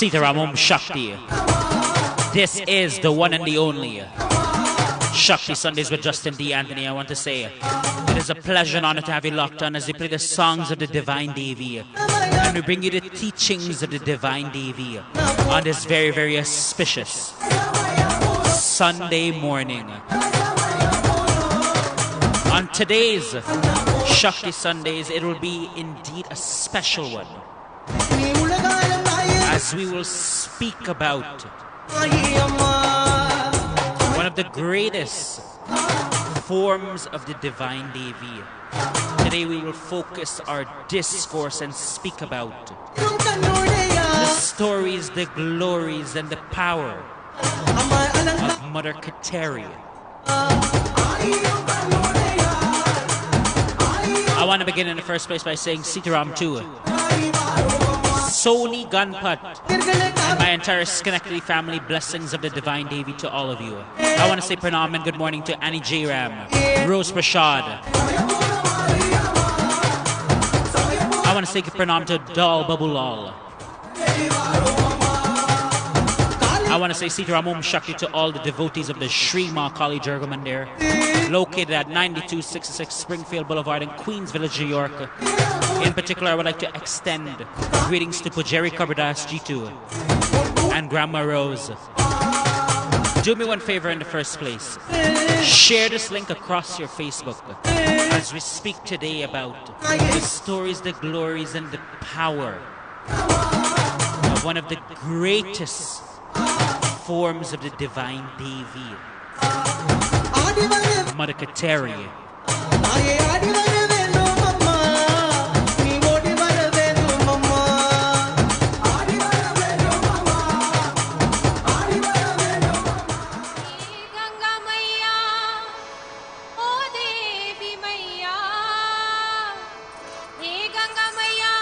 Sitaram Shakti. This is the one and the only Shakti Sundays with Justin D. Anthony. I want to say it is a pleasure and honor to have you locked on as we play the songs of the Divine Devi. And we bring you the teachings of the Divine Devi on this very, very auspicious Sunday morning. On today's Shakti Sundays, it will be indeed a special one, as we will speak about one of the greatest forms of the Divine Devi. Today we will focus our discourse and speak about the stories, the glories, and the power of Mother Kateri. I want to begin in the first place by saying Sitaram too. Sony Gunpat and my entire Schenectady family, blessings of the Divine Devi to all of you. I want to say pranam and good morning to Annie J. Ram, Rose Prashad. I want to say pranam to Dal Babulal. I want to say Sitaram Shakti to all the devotees of the Sri Ma Kali Durga Mandir, located at 9266 Springfield Boulevard in Queens Village, New York. In particular, I would like to extend greetings to Pujari Kabardas G2 and Grandma Rose. Do me one favor in the first place. Share this link across your Facebook as we speak today about the stories, the glories, and the power of one of the greatest forms of the Divine Devi, Mother Kateri. Ganga Maya,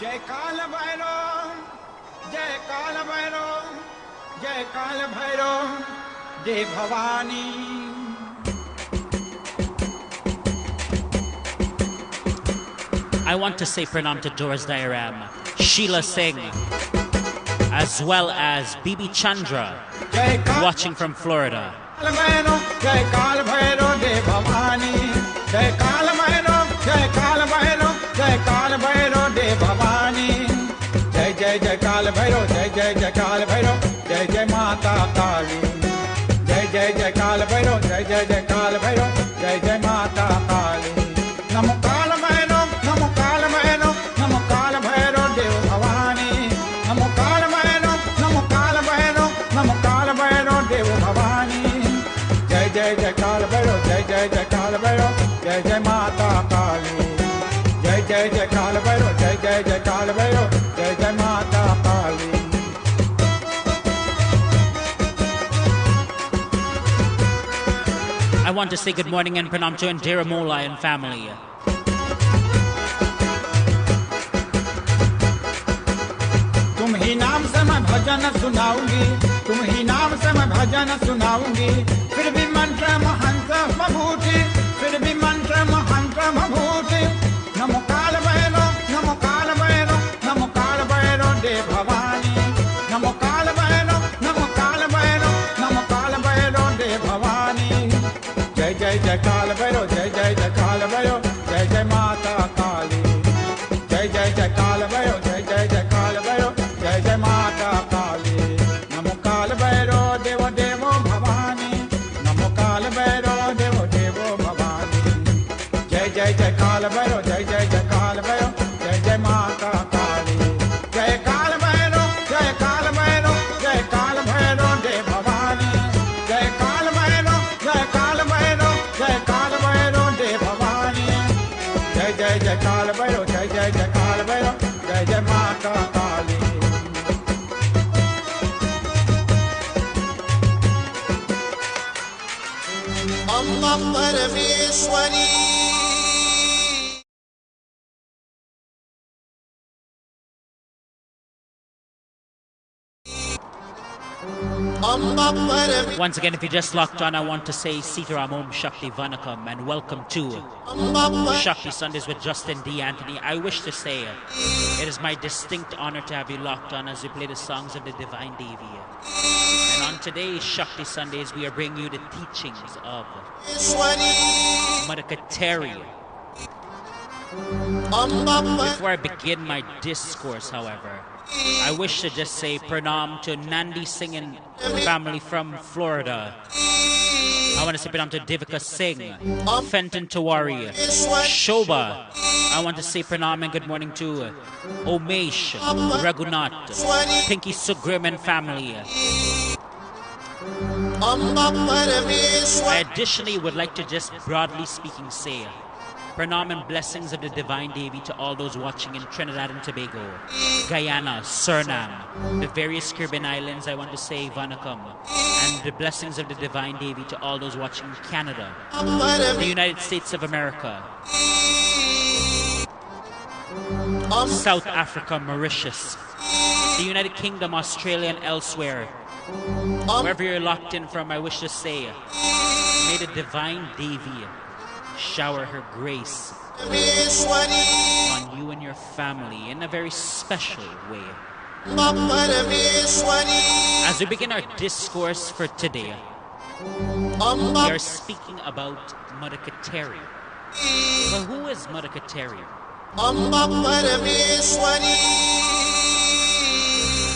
जय काल भैरव जय काल भैरव जय काल भैरव जय Bhavani I want to say pranam to Doris Dairam, Sheila Singh, as well as Bibi Chandra, watching from Florida. जय काल भैरव जय भवानी जय काल भैरव जय काल भैरव जय काल भैरव जय भवानी जय जय जय काल भैरव जय जय जय काल भैरव जय जय माता काली जय जय जय काल भैरव जय जय जय काल भैरव जय जय माता काली नमो काल भैरव नमो काल भैरव नमो काल भैरव देव भवानी नमो काल भैरव नमो काल भैरव नमो काल भैरव देव भवानी जय जय जय काल भैरव जय जय जय काल भैरव जय जय माता काली जय जय जय काल भैरव जय जय जय काल भैरव जय जय माता काली I want to say good morning and pranam to Indira Mola and family. तुम ही नाम से मैं भजन सुनाऊंगी तुम ही नाम से मैं भजन सुनाऊंगी फिर भी मंत्र महंत मभूति फिर भी मंत्र महंत मभूति नमो काल भैरव नमो काल भैरव नमो काल भैरव दे भवानी नमो काल भैरव नमो काल भैरव नमो काल भैरव दे भवानी जय जय जय काल भैरव जय जय जय काल भैरव जय जय माता काली जय जय जय काल भैरव जय जय जय काल भैरव जय जय माता काली नमो काल भैरव देव देवो भवानी नमो काल भैरव देव देवो भवानी जय जय जय काल भैरव जय जय जय काल भैरव जय जय माता काली जय काल भैरव जय काल भैरव जय काल भैरव जय भवानी जय काल भैरव जय काल भैरव जय काल भैरव जय भवानी जय जय जय काल भैरव जय जय जय काल भैरव जय जय माता काली अम्मा परमेश्वरी अम्मा परमेश्वरी Once again, if you just locked on, I want to say Sitaram Om Shakti Vanakam and welcome to Shakti Sundays with Justin D. Anthony. I wish to say it is my distinct honor to have you locked on as we play the songs of the Divine Devi. And on today's Shakti Sundays, we are bringing you the teachings of Mother Kateri. Before I begin my discourse, however, I wish to just say pranam to Nandi Singh and family from Florida. I want to say pranam to Divika Singh, Fenton Tawari, Shobha. I want to say pranam and good morning to Omesh, Raghunath, Pinky Sugrim and family. I additionally would like to just broadly speaking say pranam and blessings of the Divine Devi to all those watching in Trinidad and Tobago, Guyana, Suriname, the various Caribbean islands. I want to say Vanakam. And the blessings of the Divine Devi to all those watching in Canada, the United States of America, South Africa, Mauritius, the United Kingdom, Australia, and elsewhere. Wherever you're locked in from, I wish to say, may the Divine Devi shower her grace on you and your family in a very special way. As we begin our discourse for today, we are speaking about Mother Kateri. But who is Mother Kateri?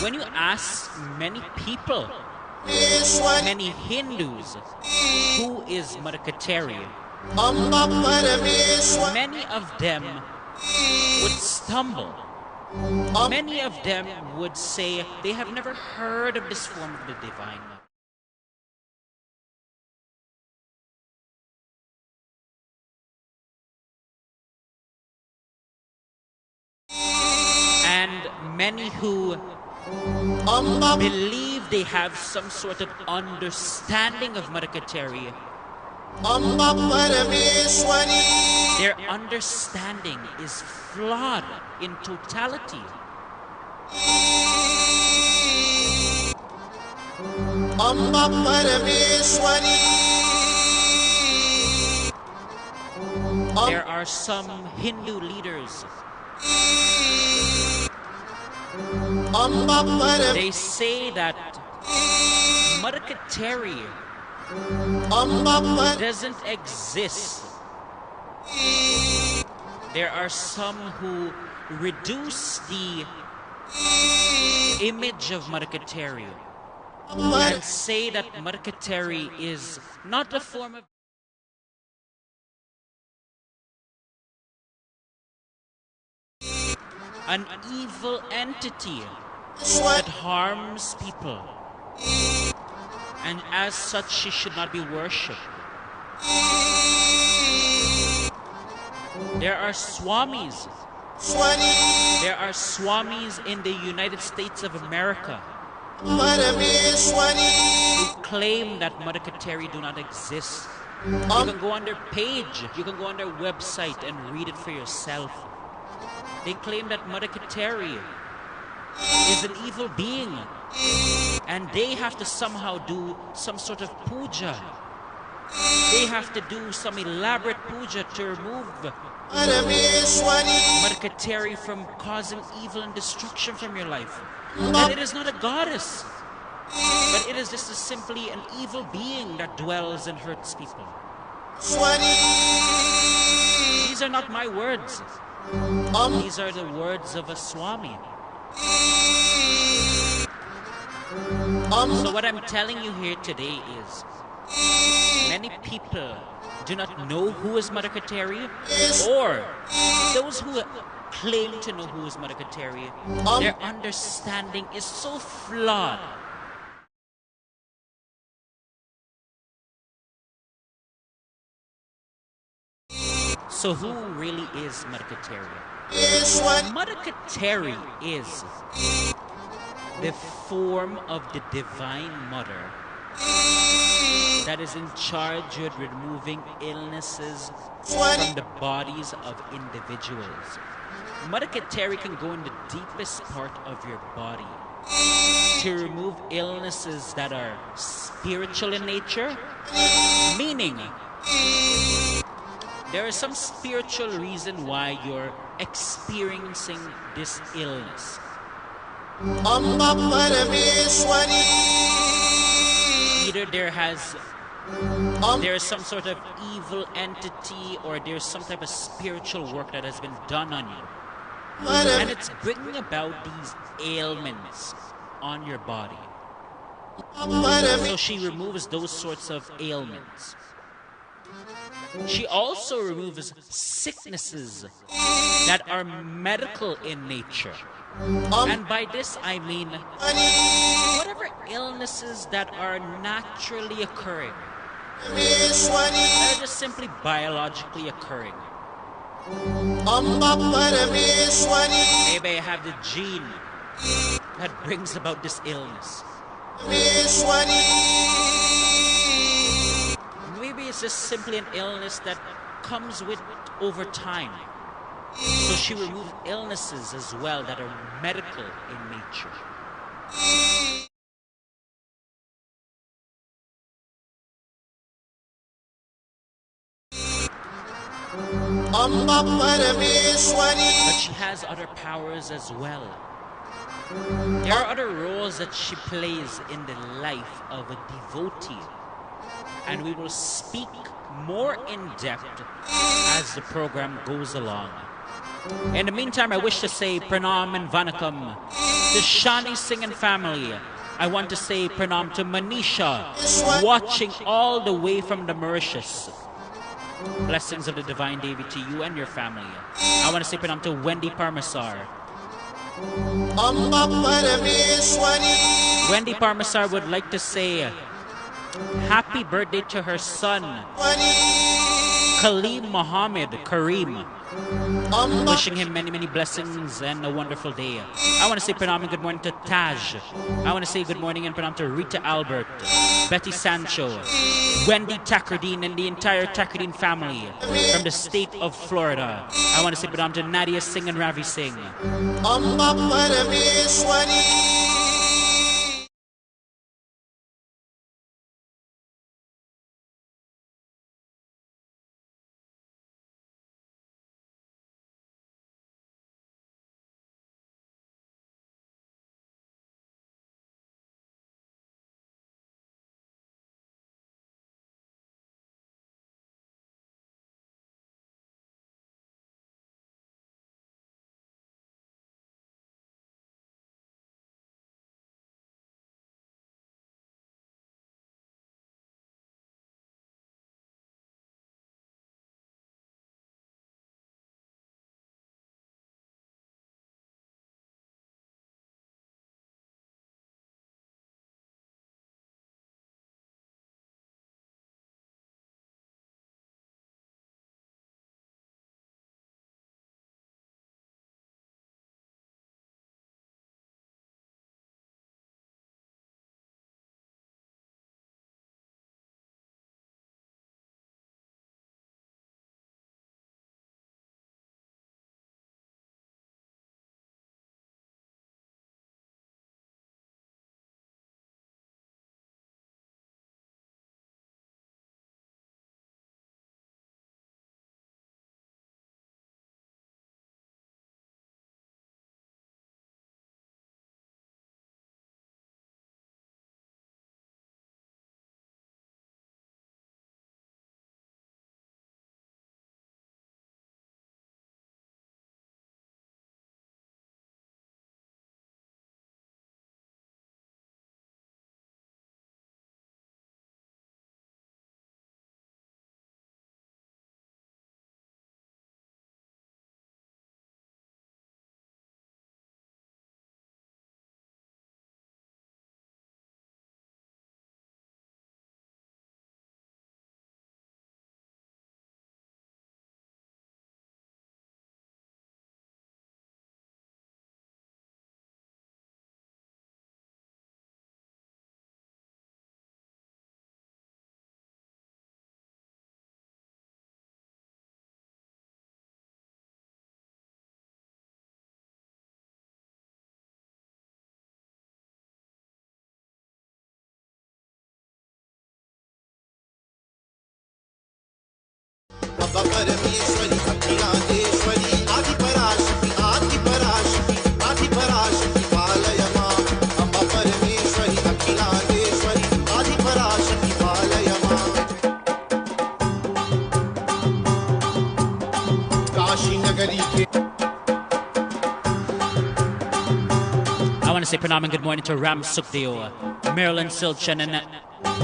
When you ask many people, many Hindus, who is Mother Kateri, many of them would stumble. Many of them would say they have never heard of this form of the Divine Mother. And many who believe they have some sort of understanding of Mother Kateri Amba Parmeshwari Their understanding is flawed in totality. Amba Parmeshwari There are some Hindu leaders. Amba पर They say that Mother Kateri Amba पर doesn't exist. There are some who reduce the image of Mother Kateri and say that Mother Kateri is not a form of an evil entity that harms people, and as such she should not be worshipped. There are swamis. There are swamis in the United States of America Parmeshwari who claim that Mother Kateri do not exist. You can go on their page, you can go on their website and read it for yourself. They claim that Mother Kateri is an evil being and they have to somehow do some sort of puja. They have to do some elaborate puja to remove Parmeshwari Mother Kateri from causing evil and destruction from your life. That it is not a goddess, but it is just simply an evil being that dwells and hurts people. These are not my words. These are the words of a Swami. So what I'm telling you here today is, many people do not know who is Mother Kateri, or those who claim to know who is Mother Kateri, their understanding is so flawed. So who really is Mother Kateri? Mother Kateri is the form of the Divine Mother that is in charge of removing illnesses from the bodies of individuals. Mother Kateri can go in the deepest part of your body to remove illnesses that are spiritual in nature, meaning there is some spiritual reason why you're experiencing this illness. Amba Parmeshwari Either there is some sort of evil entity, or there's some type of spiritual work that has been done on you, and it's bringing about these ailments on your body. So she removes those sorts of ailments. She also removes sicknesses that are medical in nature. And by this I mean whatever illnesses that are naturally occurring, that are just simply biologically occurring. Amba Parmeshwari Maybe I have the gene that brings about this illness. Parmeshwari Maybe it's just simply an illness that comes with over time. So she removes illnesses as well that are medical in nature. Amba Parmeshwari But she has other powers as well. There are other roles that she plays in the life of a devotee. And we will speak more in depth as the program goes along. In the meantime, I wish to say Pranam and Vanakam to Shani Singh and family. I want to say Pranam to Manisha, watching all the way from the Mauritius. Blessings of the Divine Devi to you and your family. I want to say Pranam to Wendy Parmasar. Amba Parmeshwari Wendy Parmasar would like to say happy birthday to her son, Kaleem Mohammed Kareem. Amba Wishing him many, many blessings and a wonderful day. I want to say pranam and good morning to Taj. I want to say good morning and pranam to Rita Albert, Betty Sancho, Wendy Takardine, and the entire Takardine family from the state of Florida. I want to say pranam to Nadia Singh and Ravi Singh. Amba Parameshwari. Amba Parameshwari, Akhilandeshwari, Adi Parashakti, Adi Parashakti, Adi Parashakti, Palayama. Amba Parameshwari, Akhilandeshwari, Adi Parashakti, Palayama. Kashi Nagari ke I want to say pranam and good morning to Ram Sukhdeo, Marilyn Silchen, and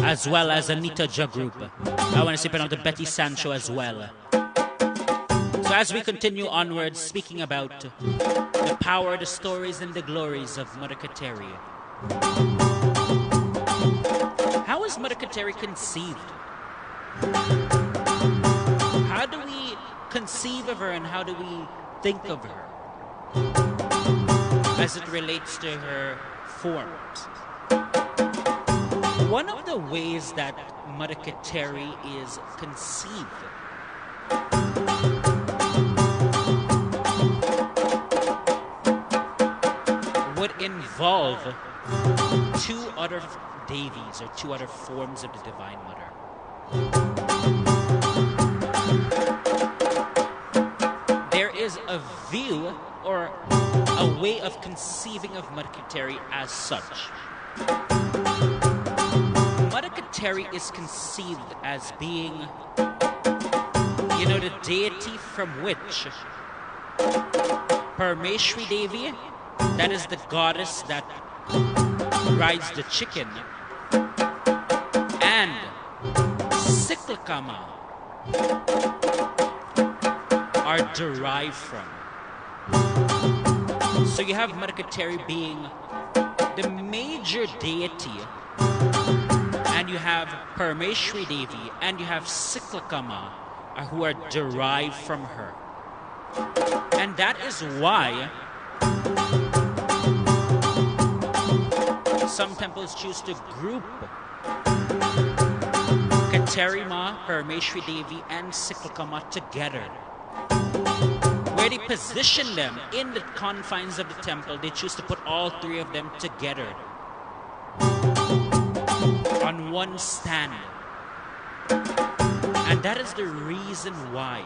as well as Anita Jagrup. I want to say pranam to Betty Sancho as well. So as we continue onwards, speaking about the power, the stories, and the glories of Mother Kateri. How is Mother Kateri conceived? How do we conceive of her and how do we think of her as it relates to her forms? One of the ways that Mother Kateri is conceived would involve two other Devis or two other forms of the Divine Mother. There is a view or a way of conceiving of Mother Kateri as such. Mother Kateri is conceived as being, the deity from which Parameshwari Devi, that is the goddess that rides the chicken, and Cyclicama are derived from. So you have Mother Kateri being the major deity, and you have Parameshwari Devi, and you have Cyclicama who are derived from her. And that is why some temples choose to group Kateri Ma, Parameshwari Devi, and Siklika Ma together. Where they position them in the confines of the temple, they choose to put all three of them together on one stand. And that is the reason why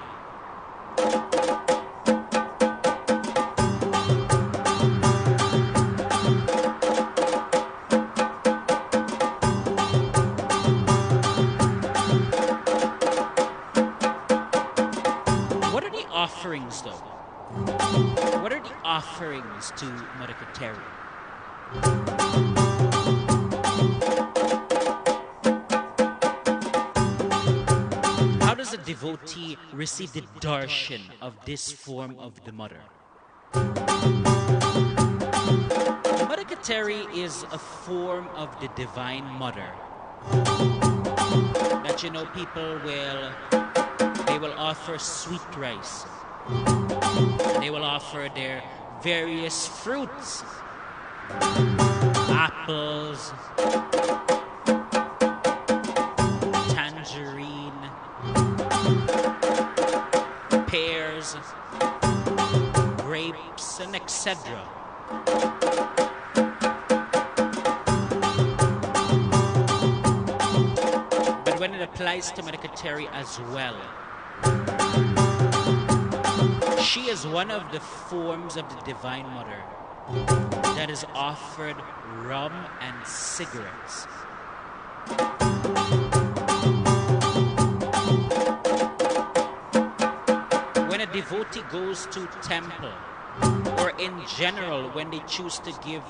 what are the offerings though? What are the offerings to Mother Kateri? How does a devotee receive the darshan of this form of the mother? Mother Kateri is a form of the Divine Mother. That people will offer sweet rice. They will offer their various fruits, apples, tangerine, pears, grapes, and etc. But when it applies to Mother Kateri as well, she is one of the forms of the Divine Mother that is offered rum and cigarettes. When a devotee goes to temple, or in general when they choose to give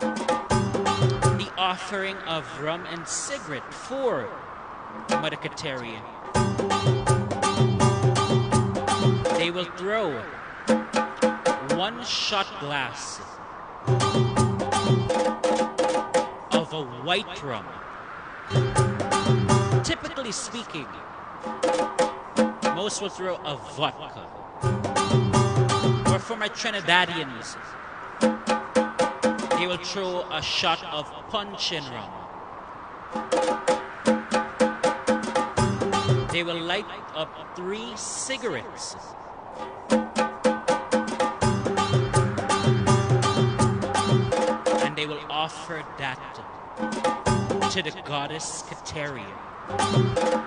the offering of rum and cigarette for Mother Kateri, they will throw one shot glass of a white rum. Typically speaking, most will throw a vodka. Or for my Trinidadians, they will throw a shot of punch and rum. They will light up 3 cigarettes. And they will offer that to the Goddess Kateri.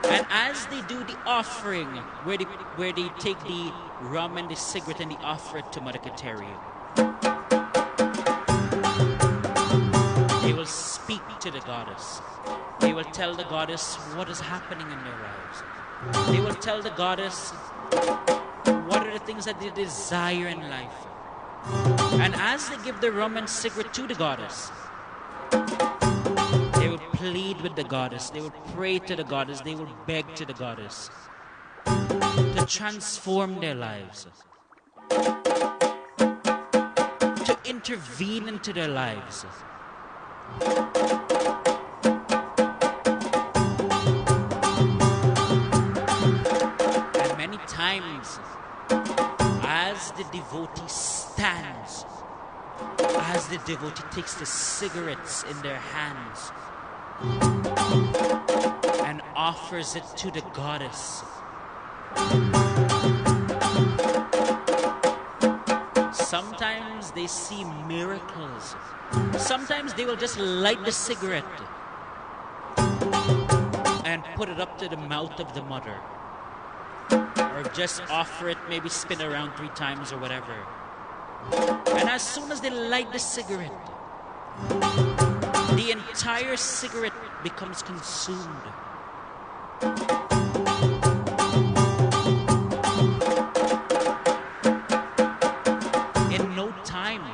And as they do the offering, where they take the rum and the cigarette and they offer it to Mother Kateri, they will speak to the goddess. They will tell the goddess what is happening in their lives. They will tell the goddess what are the things that they desire in life. And as they give the rum and cigarette to the goddess, they will plead with the goddess, they will pray to the goddess, they will beg to the goddess to transform their lives, to intervene into their lives. And many times, as the devotee stands, as the devotee takes the cigarettes in their hands and offers it to the goddess, sometimes they see miracles. Sometimes they will just light the cigarette and put it up to the mouth of the mother, or just offer it, maybe spin around 3 times or whatever. And as soon as they light the cigarette, the entire cigarette becomes consumed. In no time.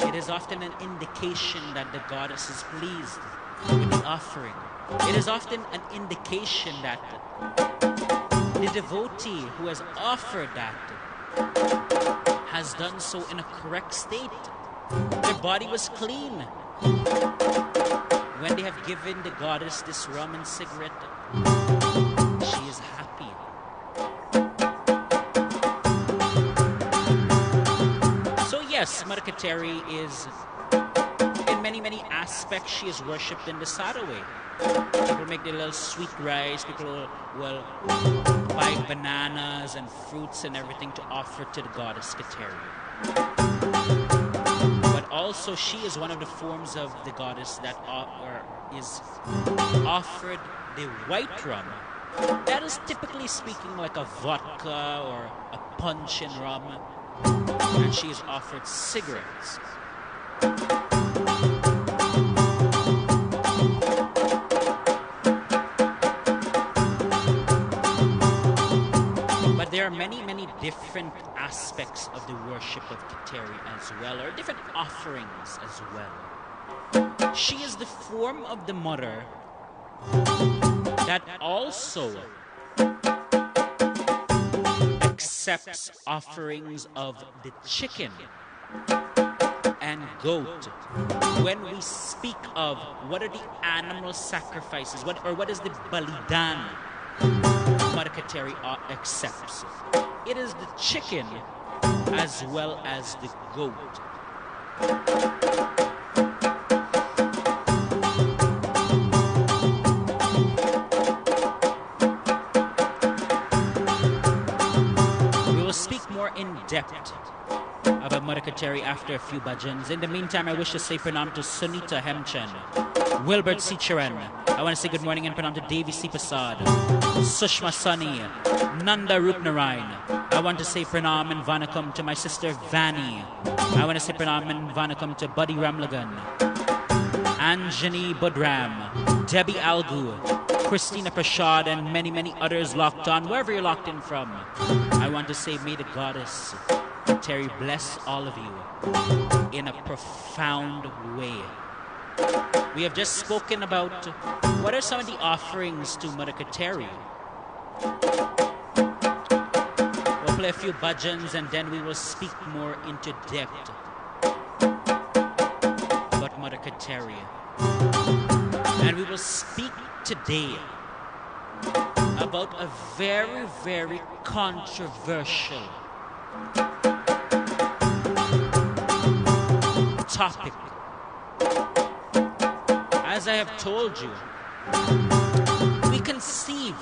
It is often an indication that the goddess is pleased with the offering. It is often an indication that the devotee who has offered that has done so in a correct state. Their body was clean. When they have given the goddess this rum and cigarette, she yes, Mother Kateri is, in many, many aspects, she is worshipped in the Sada way. People make their little sweet rice, people will buy bananas and fruits and everything to offer to the Goddess Kateri. But also, she is one of the forms of the goddess that is offered the white rum. That is typically speaking like a vodka or a punch in rum. And she is offered cigarettes. But there are many, many different aspects of the worship of Kateri as well, or different offerings as well. She is the form of the mother that also accepts offerings of the chicken and goat. When we speak of what are the animal sacrifices, what is the balidan Mother Kateri accepts, it is the chicken as well as the goat. In depth about Mother Kateri after a few bhajans. In the meantime, I wish to say pranam to Sunita Hemchen, Wilbert Sicharan. I want to say good morning and pranam to Devi C. Prasad, Sushma Sunny, Nanda Rupnarayan. I want to say pranam and vanakam to my sister Vani. I want to say pranam and vanakam to Buddy Ramlagan, Anjani Budram, Debbie Algu, Christina Prashad, and many, many others locked on, wherever you're locked in from. I want to say, may the Goddess Kateri bless all of you in a profound way. We have just spoken about what are some of the offerings to Mother Kateri. We'll play a few bhajans and then we will speak more into depth about Mother Kateri. And we will speak today about a very, very controversial topic. As I have told you, we conceive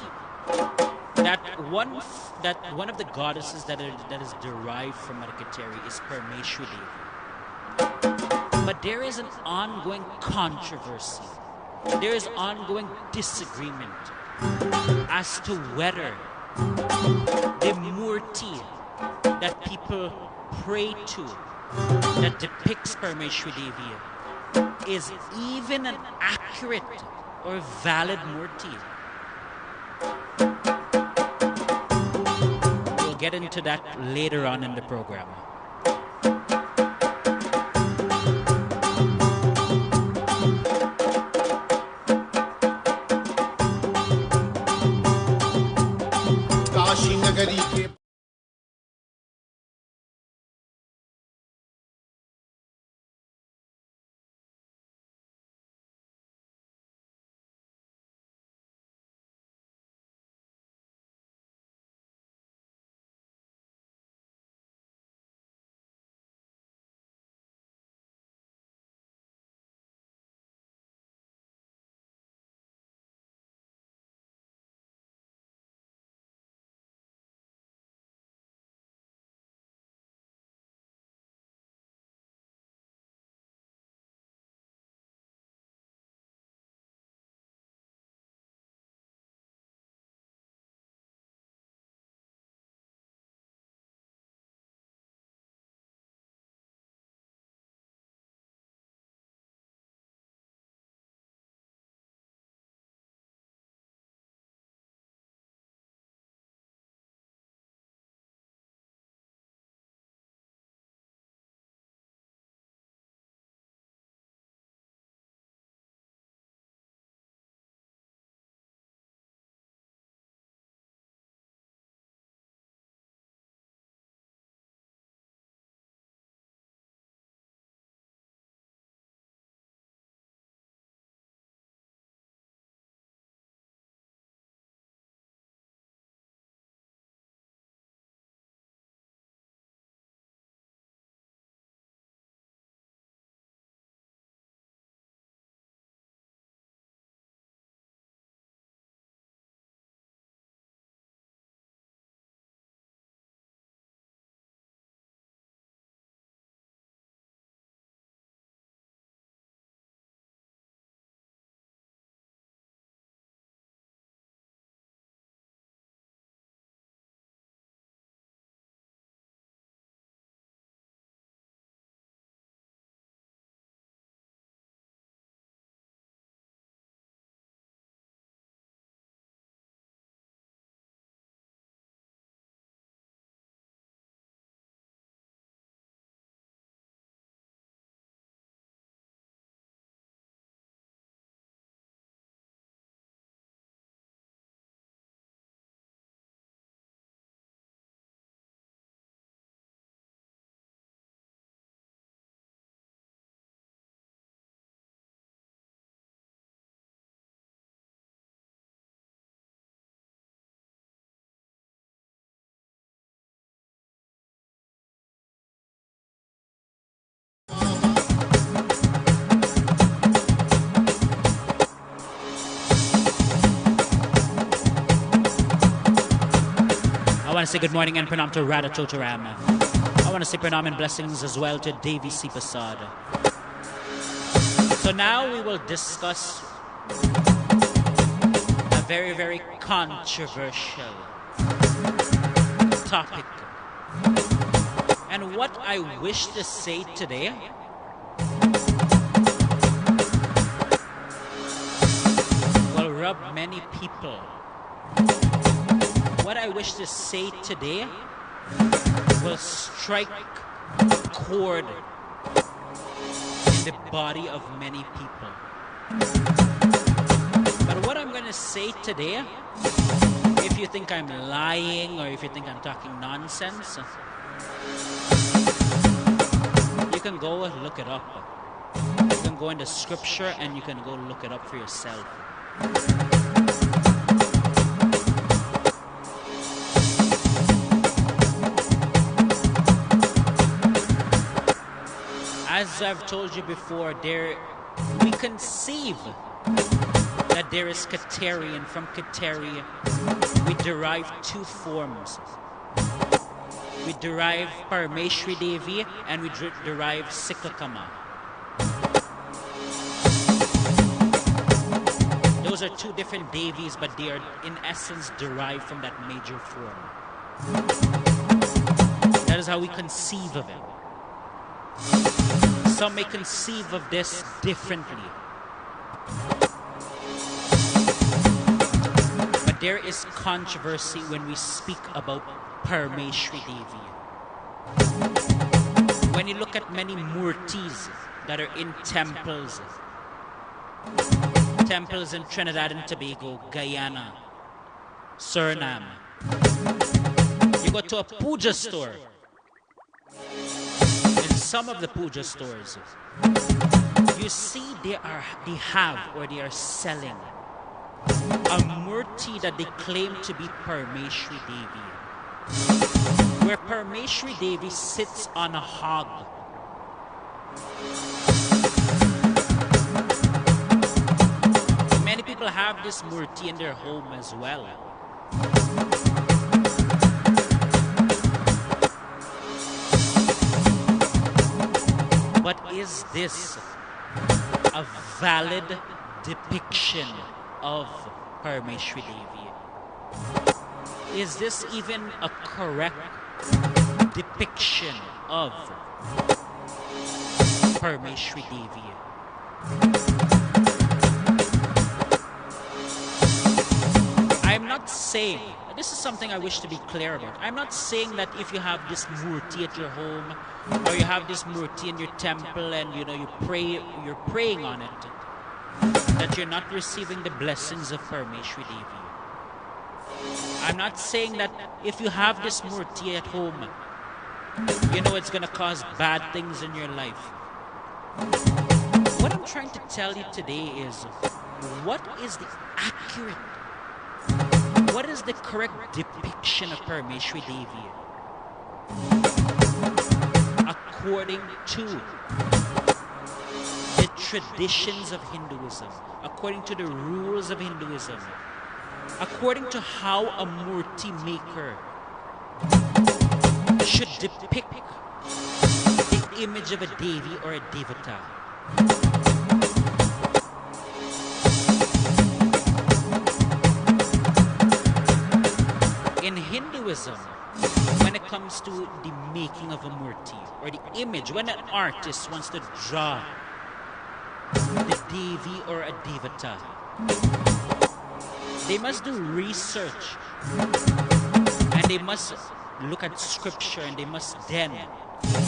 that one of the goddesses that is derived from Mother Kateri is Parmeshwari Devi. But there is an ongoing controversy. There is ongoing disagreement as to whether the murti that people pray to that depicts Parmeshwari Devi is even an accurate or valid murti. We'll get into that later on in the program. Kashi नगरी के want to say good morning and pranam to Radha Chotaram. I want to say pranam and blessings as well to Devi C. Prasad. So now we will discuss a very, very controversial topic. And what I wish to say today will rub many people. What I wish to say today will strike a chord in the body of many people. But what I'm going to say today, if you think I'm lying or if you think I'm talking nonsense, you can go and look it up. You can go into scripture and you can go look it up for yourself. As I've told you before, we conceive that there is Kateri, and from Kateri we derive two forms. We derive Parameshwari Devi and we derive Sikakama. Those are two different Devis, but they are in essence derived from that major form. That is how we conceive of it. Some may conceive of this differently. But there is controversy when we speak about Parameshwari Devi. When you look at many murtis that are in temples in Trinidad and Tobago, Guyana, Suriname, you go to a puja store. Some of the puja stores, you see they are selling a murti that they claim to be Parameshwari Devi, where Parameshwari Devi sits on a hog. Many people have this murti in their home as well. But is this a valid depiction of Parameshwari Devi? Is this even a correct depiction of Parameshwari Devi? I'm not saying, this is something I wish to be clear about. I'm not saying that if you have this murti at your home, or you have this murti in your temple and you're praying on it, that you're not receiving the blessings of Parameshwari Devi. I'm not saying that if you have this murti at home, it's going to cause bad things in your life. What I'm trying to tell you today is, what is the correct depiction of Parameshwari Devi according to the traditions of Hinduism, according to the rules of Hinduism, according to how a murti maker should depict the image of a Devi or a Devata. In Hinduism, when it comes to the making of a murti or the image, when an artist wants to draw the Devi or a Devata, they must do research and they must look at scripture, and they must then,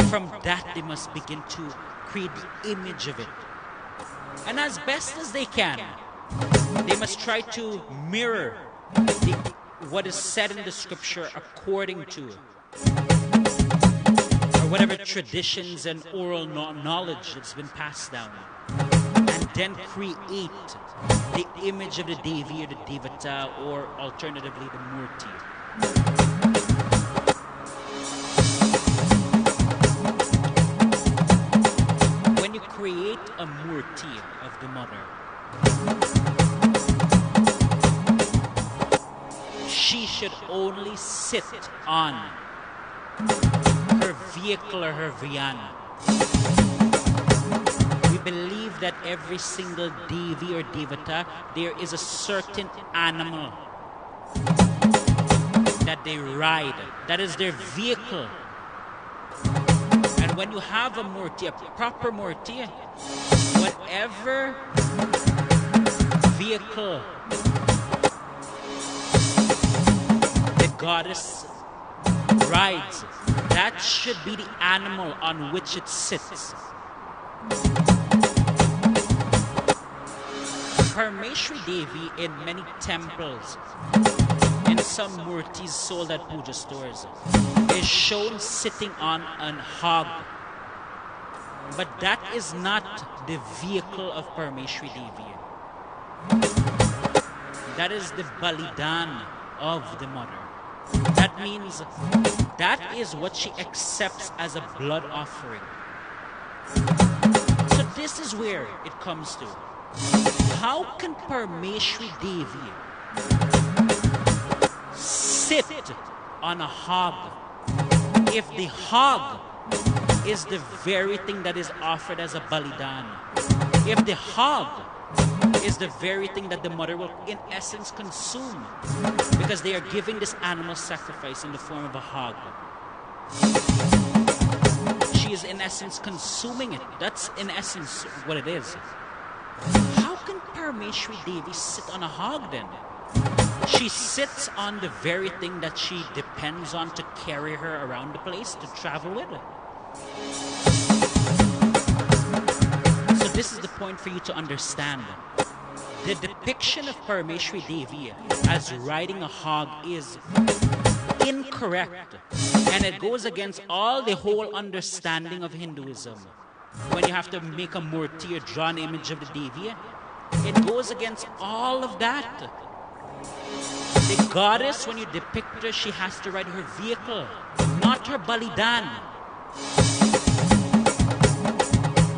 from that, they must begin to create the image of it. And as best as they can, they must try to mirror what is said in the scripture according to, or whatever traditions and oral knowledge that's been passed down, and then create the image of the Devi or the Devata, or alternatively the Murti. When you create a Murti of the Mother, she should only sit on her vehicle or her vian. We believe that every single Devi or Devata, there is a certain animal that they ride. That is their vehicle. And when you have a murti, a proper murti, whatever vehicle the goddess rides, that should be the animal on which it sits. Parmeshwari Devi in many temples, in some murtis sold at puja stores, is shown sitting on an hog. But that is not the vehicle of Parmeshwari Devi. That is the Balidan of the mother. That means that is what she accepts as a blood offering. So this is where it comes to. How can Parmeshwari Devi sit on a hog if the hog is the very thing that is offered as a balidan? If the hog is the very thing that the mother will in essence consume, because they are giving this animal sacrifice in the form of a hog. She is in essence consuming it. That's in essence what it is. How can Parmeshwari Devi sit on a hog then? She sits on the very thing that she depends on to carry her around the place, to travel with. So this is the point for you to understand. The depiction of Parmeshwari Devi as riding a hog is incorrect. And it goes against all the whole understanding of Hinduism. When you have to make a murti or draw an image of the Devi, it goes against all of that. The goddess, when you depict her, she has to ride her vehicle, not her balidan.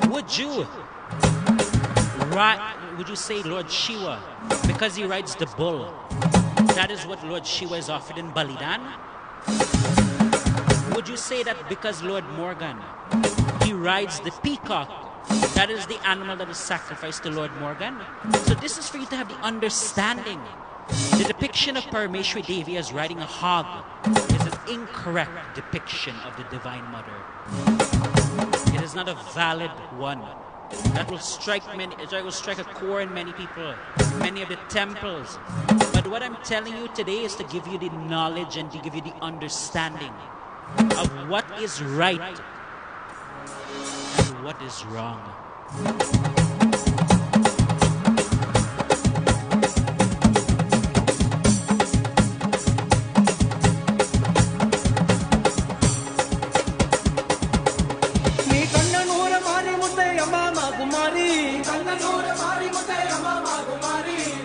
Would you say Lord Shiva, because he rides the bull, that is what Lord Shiva is offered in balidan? Would you say that because Lord Morgan, he rides the peacock, that is the animal that is sacrificed to Lord Morgan? So this is for you to have the understanding. The depiction of Parmeshwari Devi as riding a hog is an incorrect depiction of the Divine Mother. It is not a valid one. That will strike a core in many people, many of the temples. But what I'm telling you today is to give you the knowledge and to give you the understanding of what is right and what is wrong.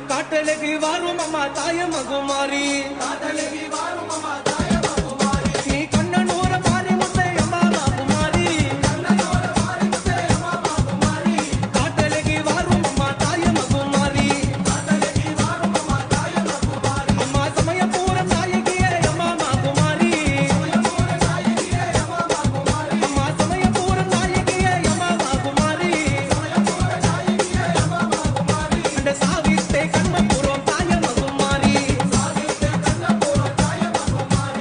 కాటలకి వారు మమ తాయ మగుమారి కాటలకి వారు మమ తాయ మగుమారి నీ కన్న నూర మారి ముత్తయ్య మమ కుమారి కన్న నూర మారి ముత్తయ్య మమ కుమారి కాటలకి వారు మమ తాయ మగుమారి కాటలకి వారు మమ తాయ మగుమారి అమ్మ సమయపూర నాయకియే మమ కుమారి సమయపూర నాయకియే మమ కుమారి అమ్మ సమయపూర నాయకియే మమ కుమారి సమయపూర నాయకియే మమ కుమారి అంటే సావిస్తే కన్న పూర్వం తాయ మగుమారి సావిస్తే కన్న పూర్వం తాయ మగుమారి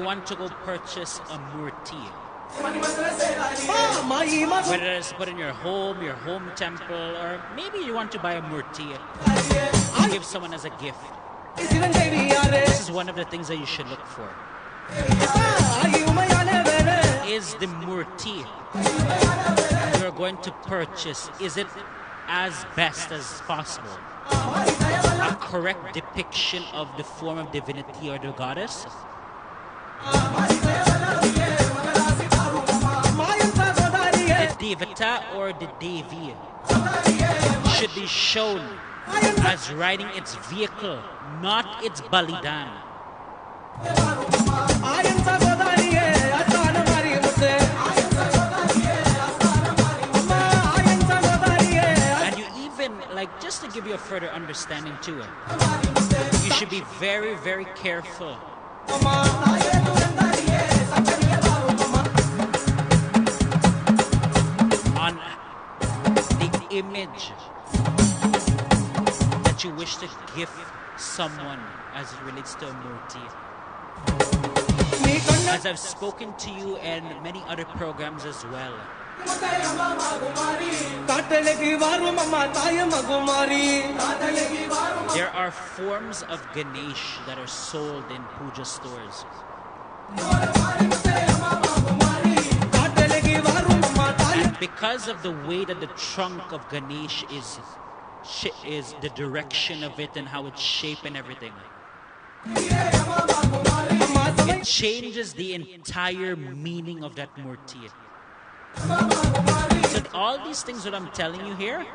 want to go purchase a murti, whether it's put in your home temple, or maybe you want to buy a murti to give someone as a gift. This is one of the things that you should look for. Is the murti you're going to purchase, is it as best as possible a correct depiction of the form of divinity or the goddess? The devata or the devi should be shown as riding its vehicle, not its balidan. And you even, like, just to give you a further understanding to it, you should be very, very careful on the image that you wish to give someone as it relates to a murti. As I've spoken to you in many other programs as well, there are forms of Ganesh that are sold in puja stores. And because of the way that the trunk of Ganesh is the direction of it and how it's shaped and everything, it changes the entire meaning of that murti. So all these things that I'm telling you here,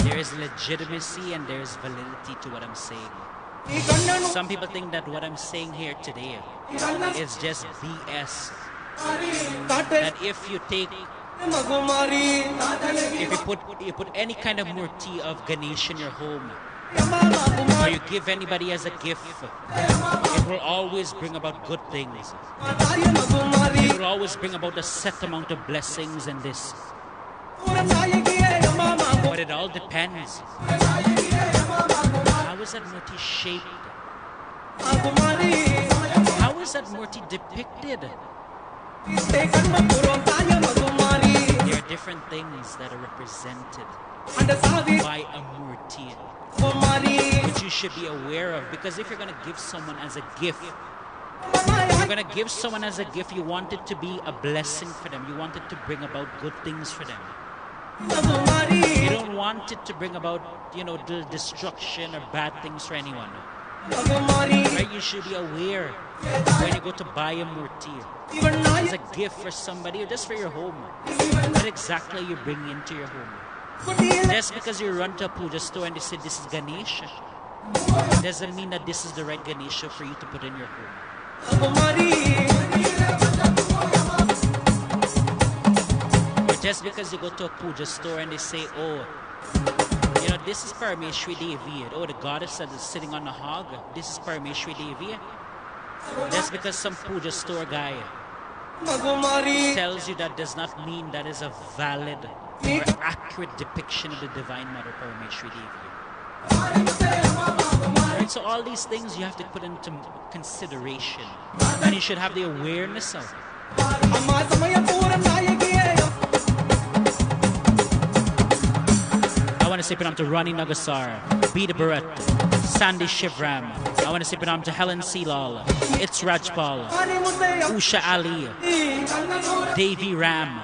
there is legitimacy and there is validity to what I'm saying. Some people think that what I'm saying here today is just BS. That if you put any kind of murti of Ganesh in your home, or you give anybody as a gift, it will always bring about good things. It will always bring about a set amount of blessings and this. But it all depends. How is that murti shaped? How is that murti depicted? There are different things that are represented by a murti, which you should be aware of. Because if you're going to give someone as a gift, you want it to be a blessing for them. You want it to bring about good things for them. You don't want it to bring about, the destruction or bad things for anyone. Right? You should be aware when you go to buy a murti as a gift for somebody or just for your home, what exactly you bring into your home. Just because you run to a puja store and they say this is Ganesha, doesn't mean that this is the right Ganesha for you to put in your home. Or just because you go to a puja store and they say, oh, this is Parameshwari Devi. Oh, the goddess that is sitting on the hog, this is Parameshwari Devi. Just because some puja store guy tells you that does not mean that is a valid or accurate depiction of the Divine Mother Parameshwari Devi. Right, so all these things you have to put into consideration, and you should have the awareness of. I want to say pranam to Ronnie Nagasar, Bida Bharat, Sandy Shivram. I want to say pranam to Helen Seelal, It's Rajpal, Usha Ali, Devi Ram.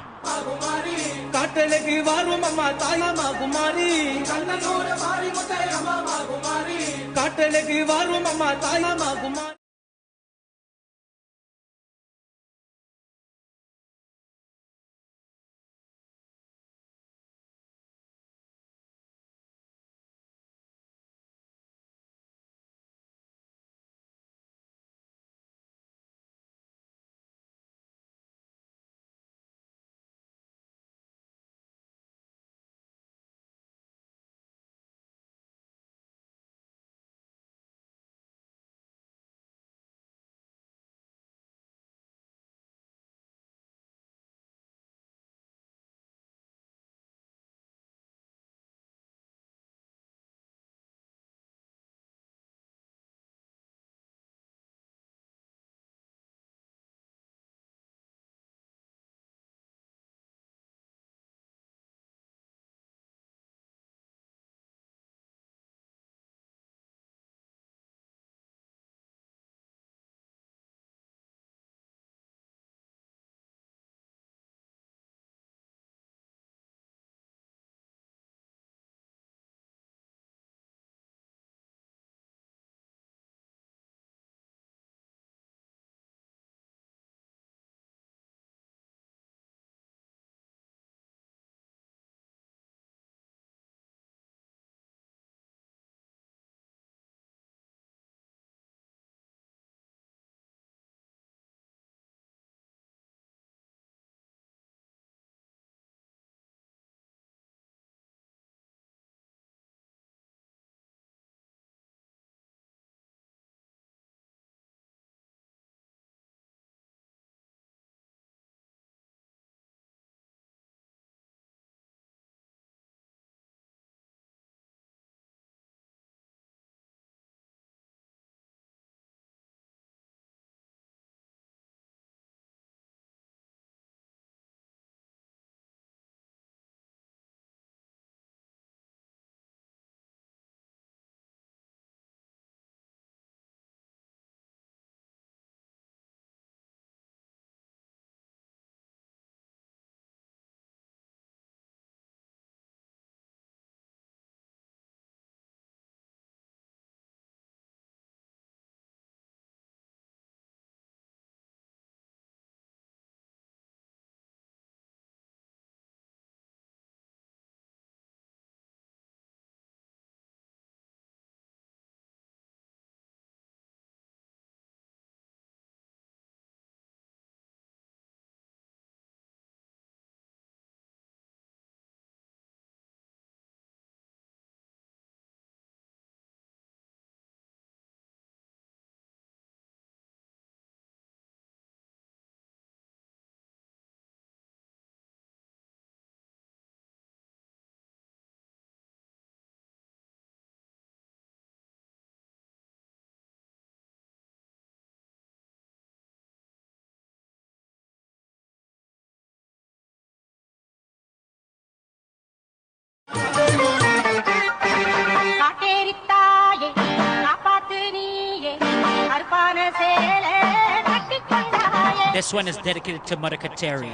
This one is dedicated to Mother Kateri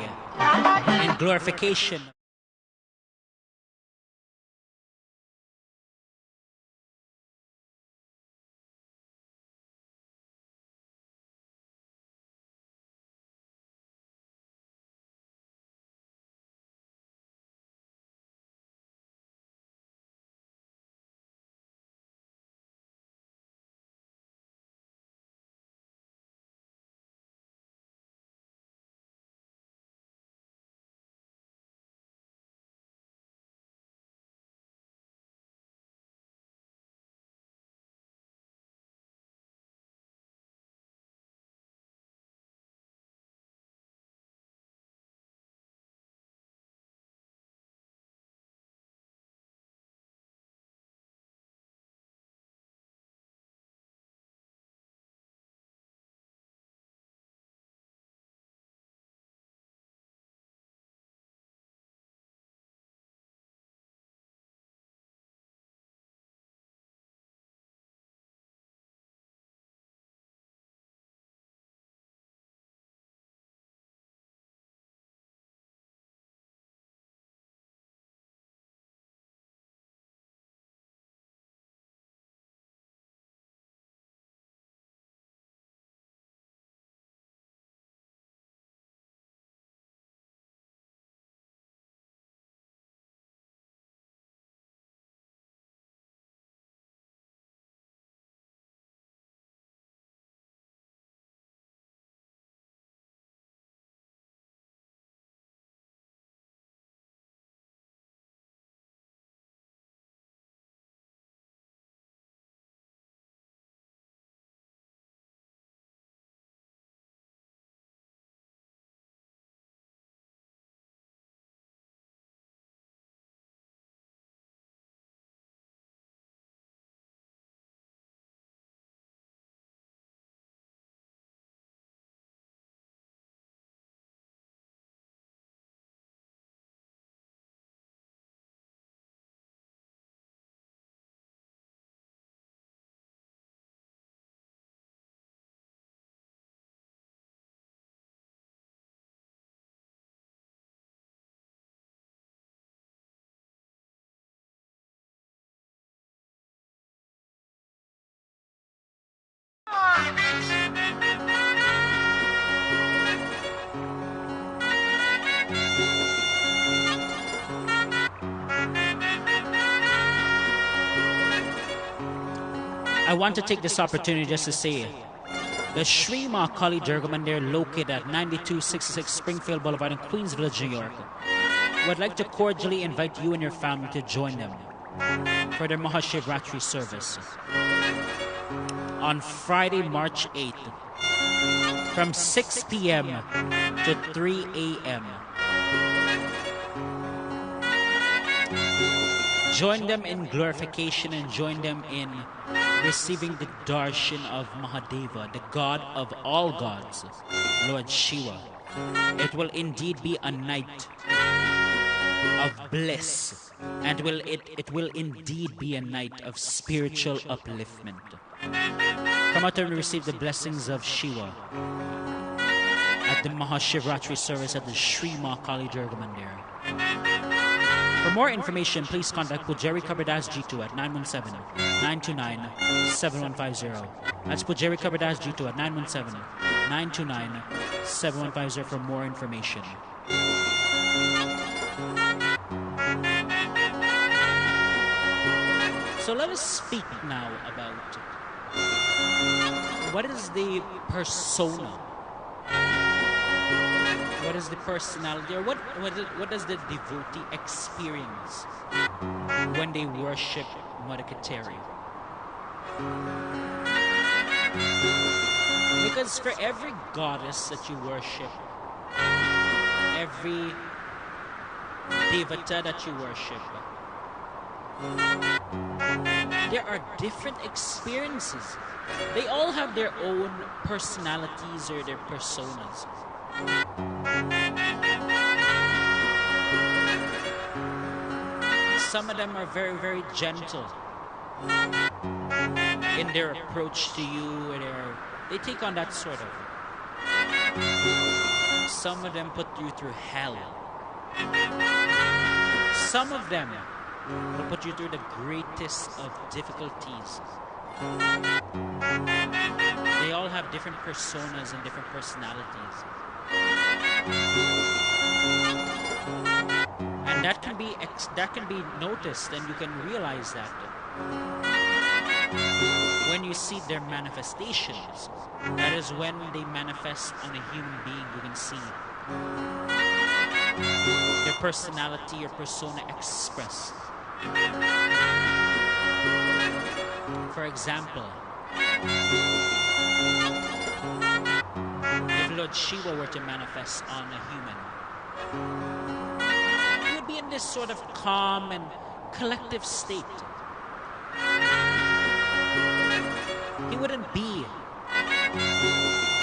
in glorification. I want to take this opportunity just to say the Sri Mahakali Durga Mandir, located at 9266 Springfield Boulevard in Queens Village, New York, would like to cordially invite you and your family to join them for their Mahashivratri service on Friday, March 8th from 6 p.m. to 3 a.m. Join them in glorification and join them in receiving the darshan of Mahadeva, the god of all gods, Lord Shiva. It will indeed be a night of bliss, and it will indeed be a night of spiritual upliftment. Come out and receive the blessings of Shiva at the Mahashivratri service at the Sri Mahakali Durga Mandir. For more information, please contact Pujari Kavirdas G2 at 917-929-7150. That's Pujari Kavirdas G2 at 917-929-7150 for more information. So let us speak now about what is the persona. What is the personality, or what does the devotee experience when they worship Mother Kateri? Because for every goddess that you worship, every devata that you worship, there are different experiences. They all have their own personalities or their personas. Some of them are very, very gentle in their approach to you. They take on that sort of. Some of them put you through hell. Some of them will put you through the greatest of difficulties. They all have different personas and different personalities. And that can be noticed, and you can realize that when you see their manifestations. That is when they manifest on a human being. You can see their personality or persona expressed. For example, if Lord Shiva were to manifest on a human, he would be in this sort of calm and collective state. He wouldn't be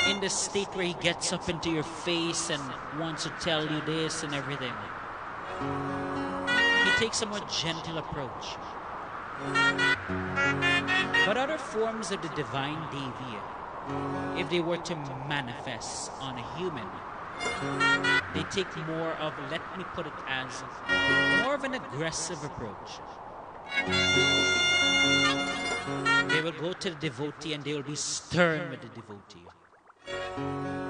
in the state where he gets up into your face and wants to tell you this and everything. He takes a more gentle approach. But other forms of the divine Devi, if they were to manifest on a human, they take more of, let me put it as, more of an aggressive approach. They will go to the devotee and they will be stern with the devotee.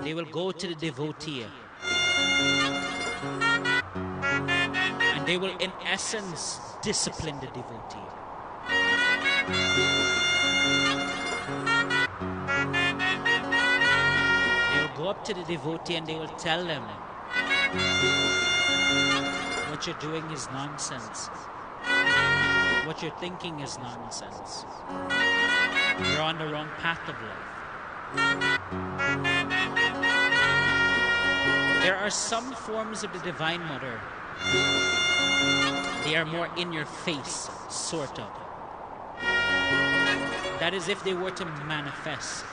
They will go to the devotee and they will, in essence, discipline the devotee. They will go up to the devotee and they will tell them, what you're doing is nonsense. What you're thinking is nonsense. You're on the wrong path of life. There are some forms of the Divine Mother. They are more in your face, sort of. That is, if they were to manifest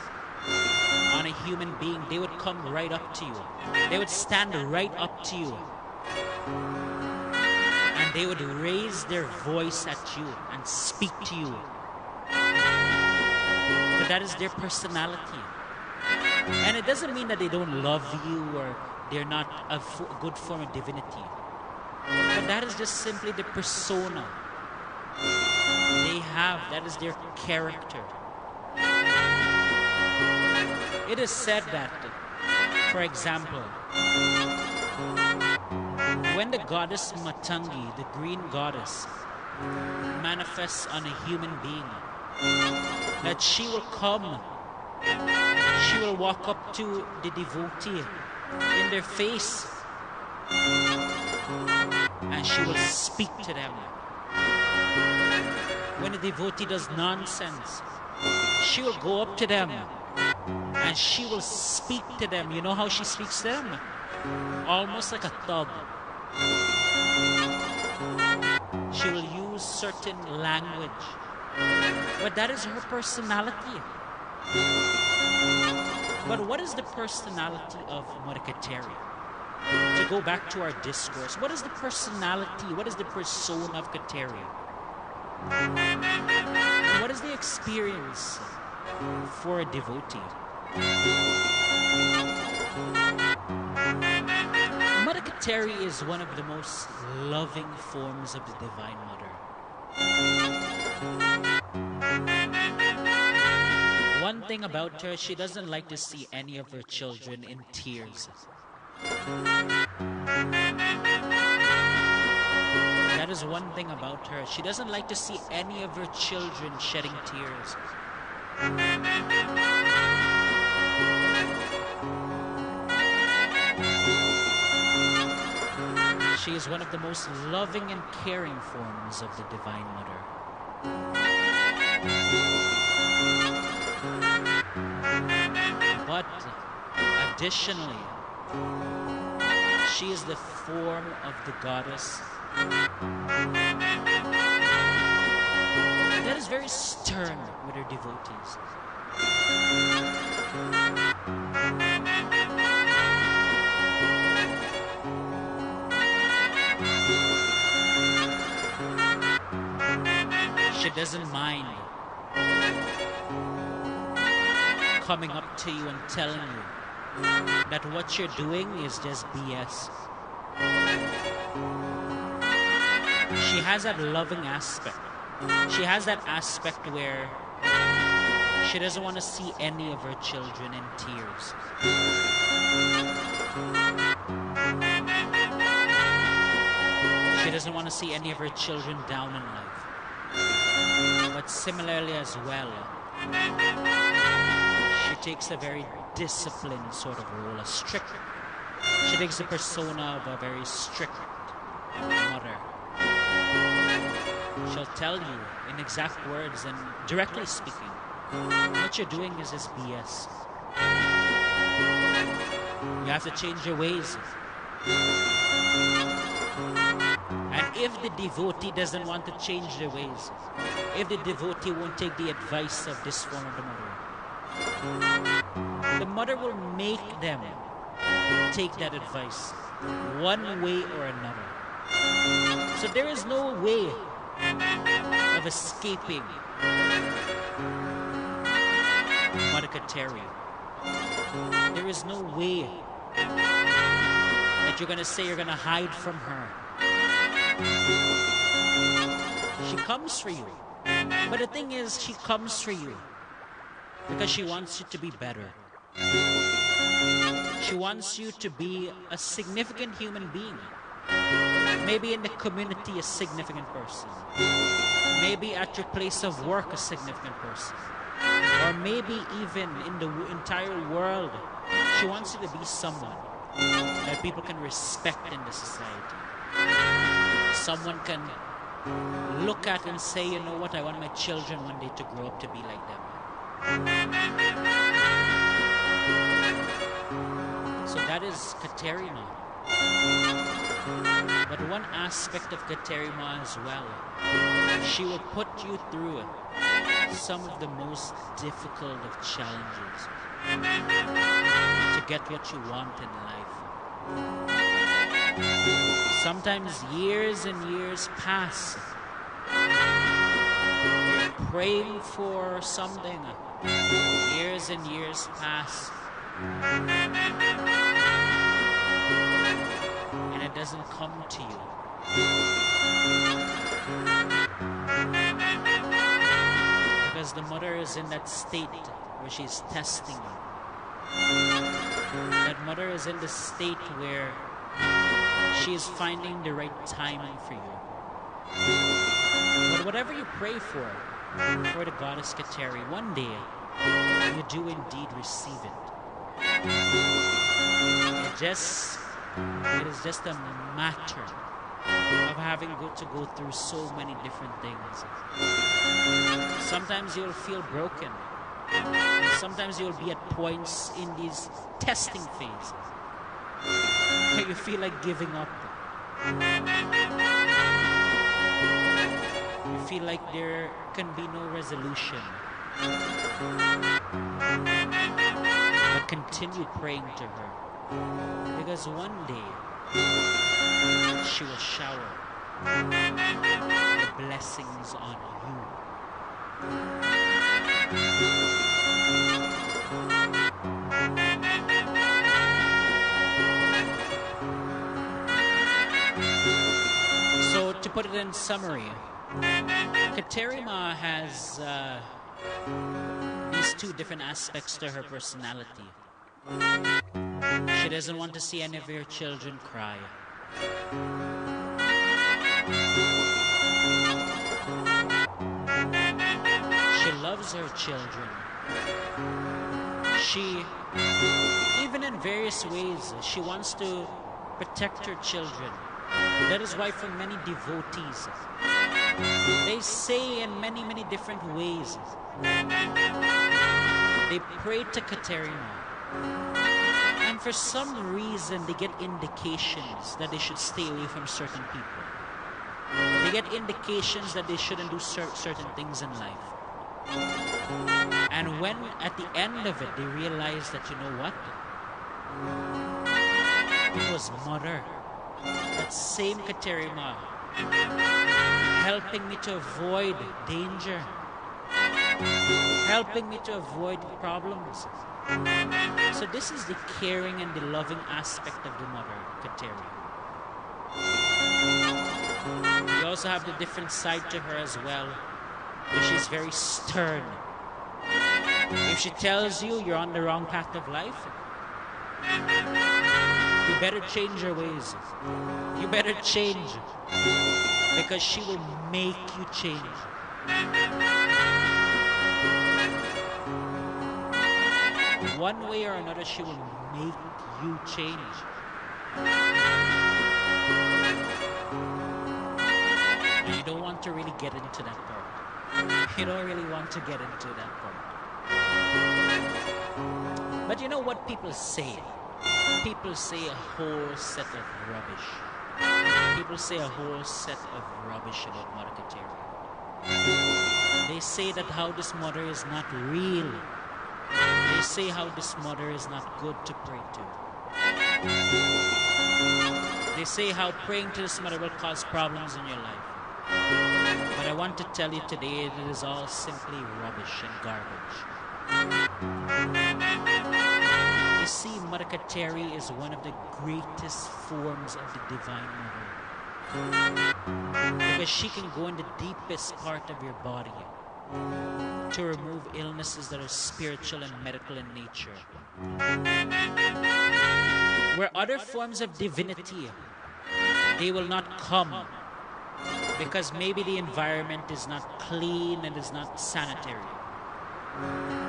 on a human being, they would come right up to you. They would stand right up to you. And they would raise their voice at you and speak to you. But that is their personality. And it doesn't mean that they don't love you or they're not a good form of divinity. But that is just simply the persona they have. That is their character. It is said that, for example, when the goddess Matangi, the green goddess, manifests on a human being, that she will come, she will walk up to the devotee in their face and she will speak to them. When a devotee does nonsense, she will go up to them and she will speak to them. You know how she speaks to them? Almost like a thug. She will use certain language, but that is her personality. But what is the personality of Mother Kateri? To go back to our discourse, what is the personality, what is the persona of Kateri? And what is the experience for a devotee? Mother Kateri is one of the most loving forms of the Divine Mother. One thing about her, she doesn't like to see any of her children in tears. That is one thing about her. She doesn't like to see any of her children shedding tears. She is one of the most loving and caring forms of the Divine Mother. But additionally, she is the form of the goddess that is very stern with her devotees. She doesn't mind coming up to you and telling you that what you're doing is just BS. She has that loving aspect. She has that aspect where she doesn't want to see any of her children in tears. She doesn't want to see any of her children down in life. But similarly as well, she takes a very disciplined sort of role, a strict. She takes the persona of a very strict mother. She'll tell you in exact words and directly speaking, what you're doing is just BS. You have to change your ways. And if the devotee doesn't want to change their ways, if the devotee won't take the advice of this form of the mother will make them take that advice one way or another. So there is no way of escaping Mother Kateri. There is no way that you're going to say you're going to hide from her. She comes for you. But the thing is, she comes for you because she wants you to be better. She wants you to be a significant human being. Maybe in the community, a significant person. Maybe at your place of work, a significant person. Or maybe even in the entire world. She wants you to be someone that people can respect in the society. Someone can look at and say, you know what, I want my children one day to grow up to be like them. So that is Kateri Ma. But one aspect of Kateri Ma as well, she will put you through some of the most difficult of challenges to get what you want in life. Sometimes years and years pass. You're praying for something. Years and years pass. And it doesn't come to you. Because the mother is in that state where she's testing you. That mother is in the state where she is finding the right timing for you. But whatever you pray for the Goddess Kateri, one day you do indeed receive it. It is just a matter of having to go through so many different things. Sometimes you'll feel broken. Sometimes you'll be at points in these testing phases where you feel like giving up. You feel like there can be no resolution. But continue praying to her, because one day she will shower the blessings on you. So to put it in summary, Kateri Ma has these two different aspects to her personality. She doesn't want to see any of her children cry. She loves her children. She, even in various ways, she wants to protect her children. That is why for many devotees, they say in many, many different ways, they pray to Kateri Ma. And for some reason, they get indications that they should stay away from certain people. They get indications that they shouldn't do certain things in life. And when, at the end of it, they realize that, you know what? It was Mother, that same Kateri Ma, helping me to avoid danger, helping me to avoid problems. So this is the caring and the loving aspect of the mother, Kateri. You also have the different side to her as well, where she's very stern. If she tells you you're on the wrong path of life, you better change your ways. You better change, because she will make you change. One way or another, she will make you change. And you don't want to really get into that part. You don't really want to get into that part. But you know what people say? People say a whole set of rubbish. People say a whole set of rubbish about Mother Kateri. They say that how this mother is not real. They say how this mother is not good to pray to. They say how praying to this mother will cause problems in your life. But I want to tell you today that it is all simply rubbish and garbage. You see, Mother Kateri is one of the greatest forms of the Divine Mother. Because she can go in the deepest part of your body to remove illnesses that are spiritual and medical in nature. Where other forms of divinity, they will not come because maybe the environment is not clean and is not sanitary.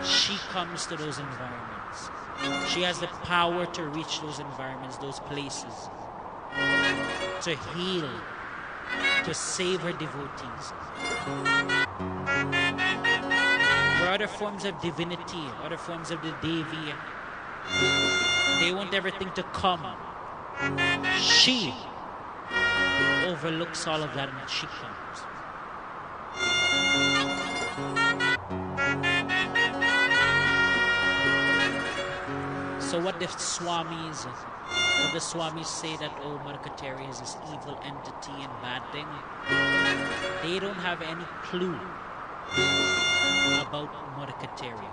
She comes to those environments. She has the power to reach those environments, those places, to heal, to save her devotees. Where other forms of divinity, other forms of the Devi, they want everything to come. She overlooks all of that and she comes. So what the Swamis say that, oh, Mother Kateri is this evil entity and bad thing, they don't have any clue about Mother Kateri.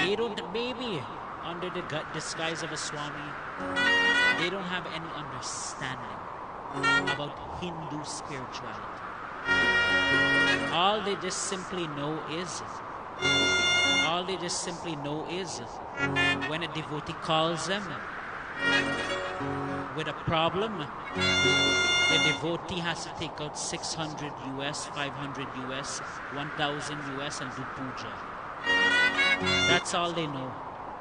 They don't, maybe under the disguise of a Swami, they don't have any understanding about Hindu spirituality. All they just simply know is when a devotee calls them with a problem, the devotee has to take out 600 US, 500 US, 1000 US and do puja. That's all they know.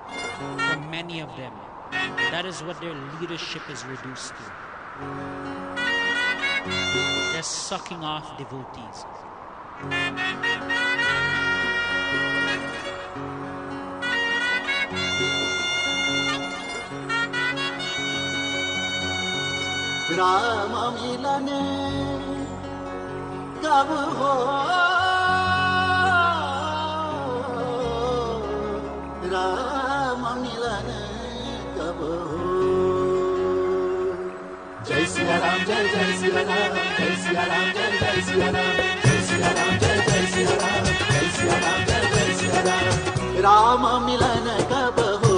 For many of them, that is what their leadership is reduced to. Just sucking off devotees. Rama milane kab ho, Rama milane kab ho. Jai Siya Ram, Jai Jai Siya Ram, Jai Siya Ram, Jai Jai Siya Ram, Jai Siya Ram, Jai Jai Siya Ram, Jai Siya Ram, Jai Jai Siya Ram. Rama milane kab ho,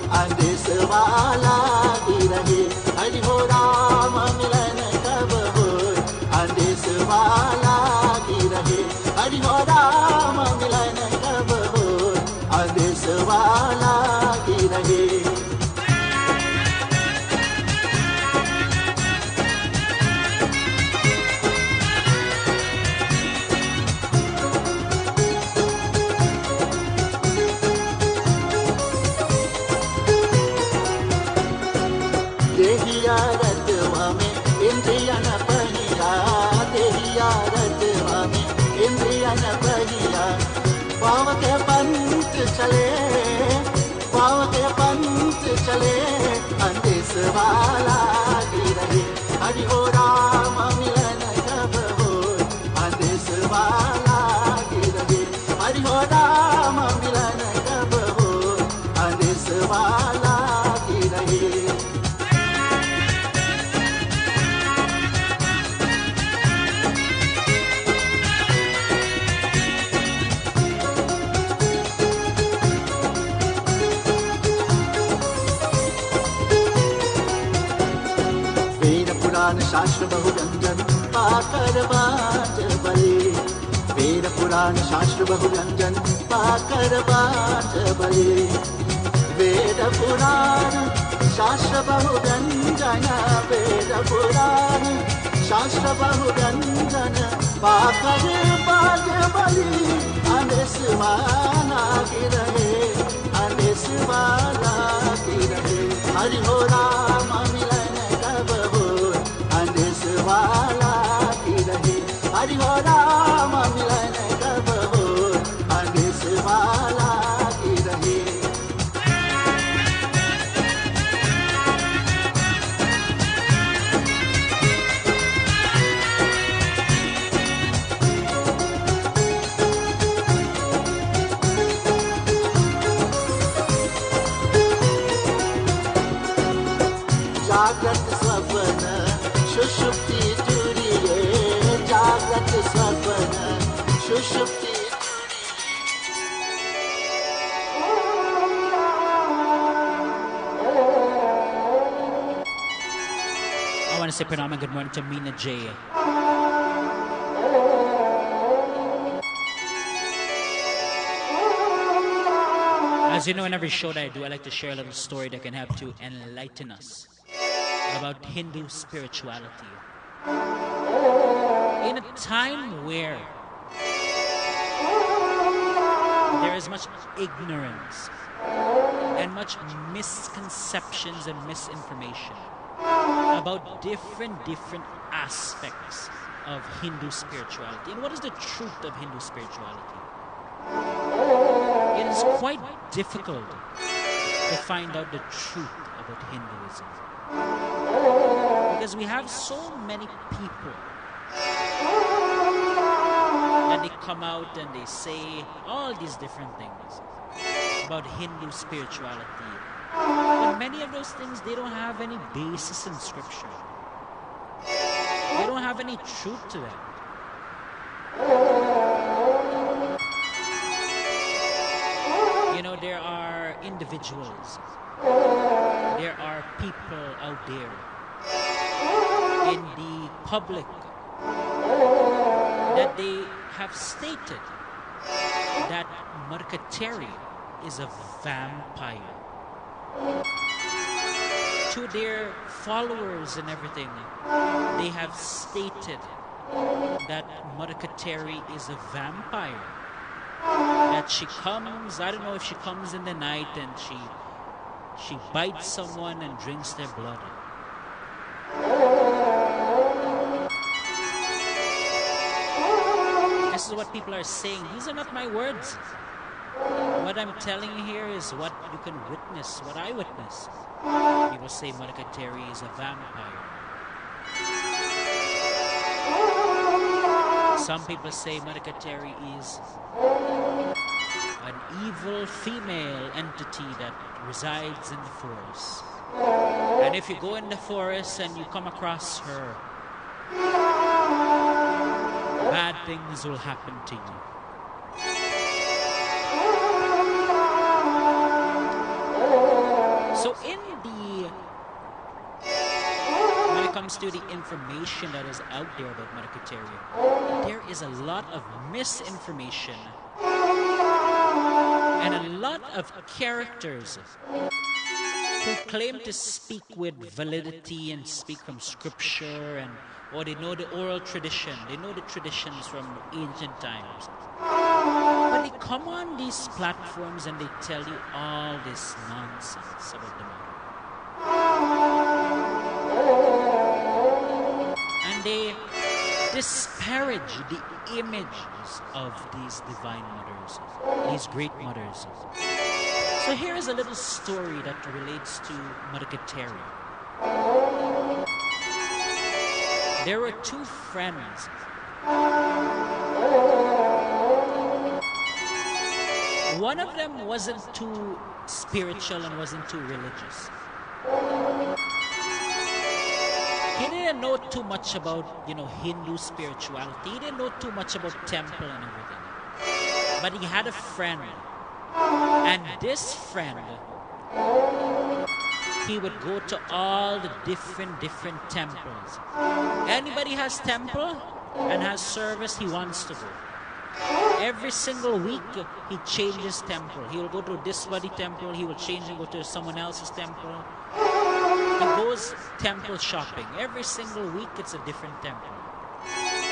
andes wala hi rahe. Hari ho Rama milane kab ho, andes wala hi rahe. Hari ho Rama milane kab ho, andes wala hi rahe. Dehiya ratwa mein indriya na pahiya, Dehiya ratwa mein indriya na pahiya. Pav ke panch chale, andes wala hi rahe. Hari ho Rama milane kab ho, andes wala hi rahe. Hari ho Rama milane kab ho, andes wala hi rahe. पुराण शास्त्र बहुव्यंजन पाकर बाज बरे वेद पुराण शास्त्र बहुव्यंजन पाकर बाज बरे वेद पुराण शास्त्र बहुव्यंजन वेद पुराण शास्त्र बहुव्यंजन पाकर बाज बरे अनेसवाला की रहे अनेसवाला की रहे हरि हो राम मिलन कब हो अनेसवाला की रहे हरि हो राम मिलन कब हो अनेसवाला की रहे जागृत स्वप्न सुषुप्ति जुड़िए जागृत स्वप्न सुषुप्ति I want to say Pranam and good morning to Meena J. As you know, in every show that I do, I like to share a little story that can help to enlighten us about Hindu spirituality. In a time where there is much ignorance and much misconceptions and misinformation about different aspects of Hindu spirituality. And what is the truth of Hindu spirituality? It is quite difficult to find out the truth about Hinduism. Because we have so many people that they come out and they say all these different things about Hindu spirituality. But many of those things, they don't have any basis in scripture. They don't have any truth to them. You know, there are individuals, there are people out there in the public that they have stated that Mother Kateri is a vampire. To their followers and everything, they have stated that Mother Kateri is a vampire. That she comes, I don't know if she comes in the night and she bites someone and drinks their blood. This is what people are saying. These are not my words. What I'm telling you here is what you can witness, what I witness. People say Mother Kateri is a vampire. Some people say Mother Kateri is an evil female entity that resides in the forest. And if you go in the forest and you come across her, bad things will happen to you. So when it comes to the information that is out there about Mother Kateri, there is a lot of misinformation and a lot of characters who claim to speak with validity and speak from scripture or they know the oral tradition, they know the traditions from ancient times. But they come on these platforms and they tell you all this nonsense about the mother. And they disparage the images of these divine mothers, these great mothers. So here is a little story that relates to Mother Kateri. There were two friends. One of them wasn't too spiritual and wasn't too religious. He didn't know too much about, Hindu spirituality. He didn't know too much about temple and everything. But he had a friend. And this friend he would go to all the different temples. Anybody has temple and has service, he wants to go. Every single week, he changes temple. He will go to this buddy temple, he will change and go to someone else's temple. He goes temple shopping. Every single week, it's a different temple.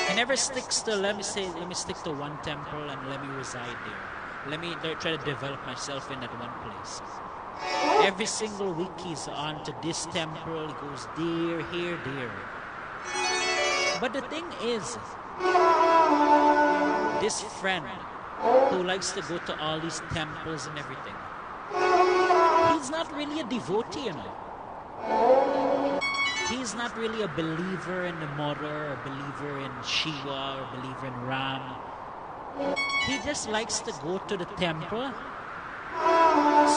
He never sticks to, let me stick to one temple and let me reside there. Let me try to develop myself in that one place. Every single week, he's on to this temple. He goes there, here, there. But the thing is, this friend who likes to go to all these temples and everything, he's not really a devotee, you know. He's not really a believer in the mother, or believer in Shiva, or believer in Ram. He just likes to go to the temple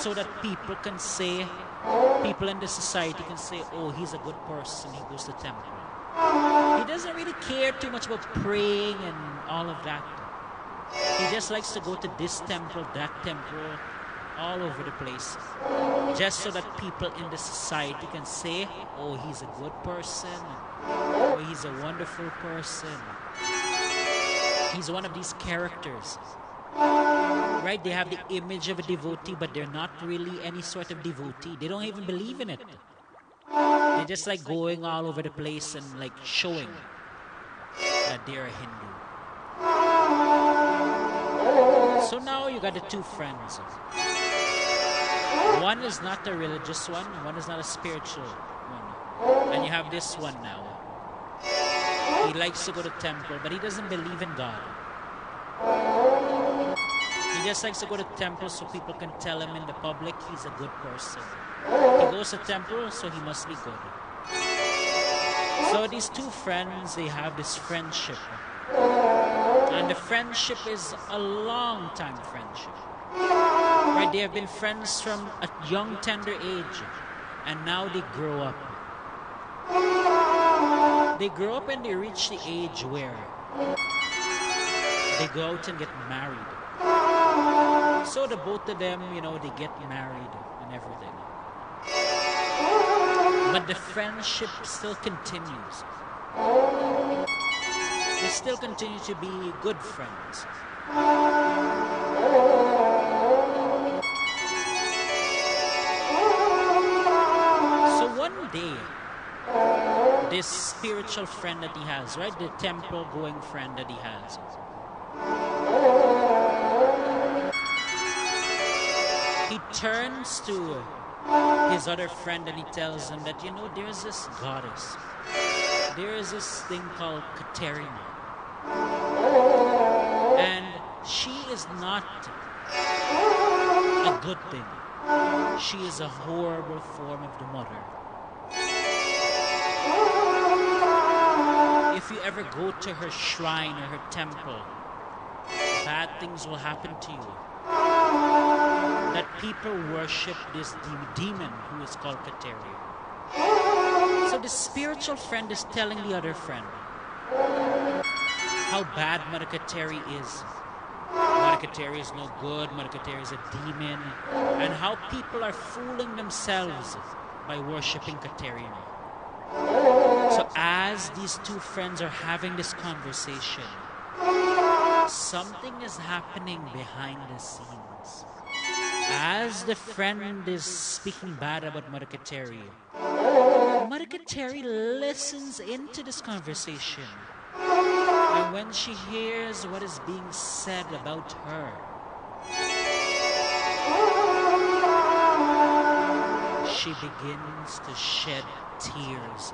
so that people can say, people in the society can say, oh, he's a good person, he goes to temple. He doesn't really care too much about praying and all of that. He just likes to go to this temple, that temple, all over the place, just so that people in the society can say, oh, he's a good person, or he's a wonderful person. He's one of these characters. Right? They have the image of a devotee, but they're not really any sort of devotee. They don't even believe in it. They're just like going all over the place and like showing that they're a Hindu. So now you got the two friends. One is not a religious one is not a spiritual one. And you have this one now. He likes to go to temple, but he doesn't believe in God. He just likes to go to temple so people can tell him in the public he's a good person. He goes to temple, so he must be good. So these two friends, they have this friendship. And the friendship is a long time friendship. Right? They have been friends from a young, tender age. And now they grow up. They grow up and they reach the age where they go out and get married. So the both of them, you know, they get married and everything. But the friendship still continues. They still continue to be good friends. So one day, this spiritual friend that he has, right? The temple going friend that he has. He turns to his other friend and he tells him that, you know, there's this goddess. There is this thing called Kateri. And she is not a good thing. She is a horrible form of the mother. If you ever go to her shrine or her temple, bad things will happen to you. That people worship this demon who is called Kateri. So the spiritual friend is telling the other friend how bad Mother Kateri is. Mother Kateri is no good, Mother Kateri is a demon, and how people are fooling themselves by worshipping Kateri. So as these two friends are having this conversation, something is happening behind the scenes. As the friend is speaking bad about Mother Kateri, Mother Kateri listens into this conversation. And when she hears what is being said about her, she begins to shed tears.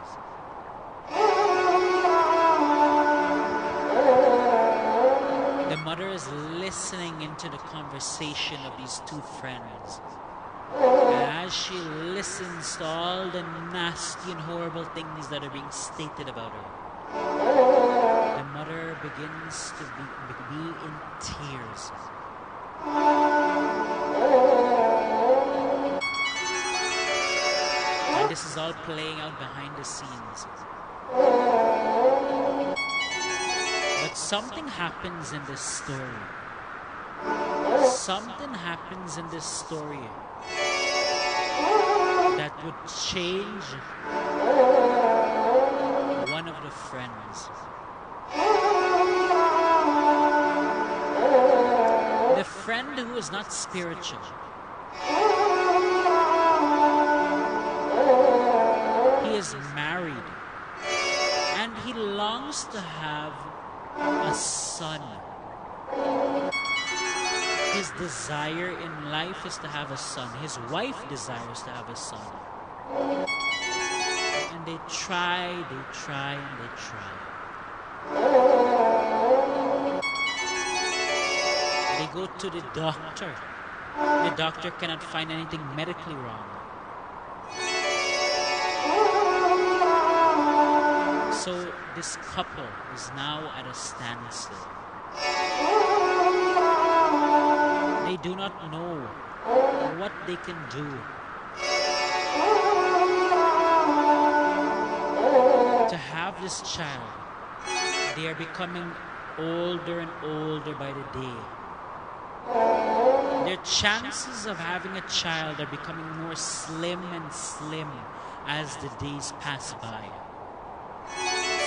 The mother is listening into the conversation of these two friends. And as she listens to all the nasty and horrible things that are being stated about her, the mother begins to be in tears. And this is all playing out behind the scenes. But something happens in this story. Something happens in this story that would change one of the friends. The friend who is not spiritual. He is married and he longs to have a son. His desire in life is to have a son. His wife desires to have a son. And they try, and they try. They go to the doctor. The doctor cannot find anything medically wrong. So this couple is now at a standstill. They do not know what they can do to have this child. They are becoming older and older by the day. Their chances of having a child are becoming more slim and slim as the days pass by.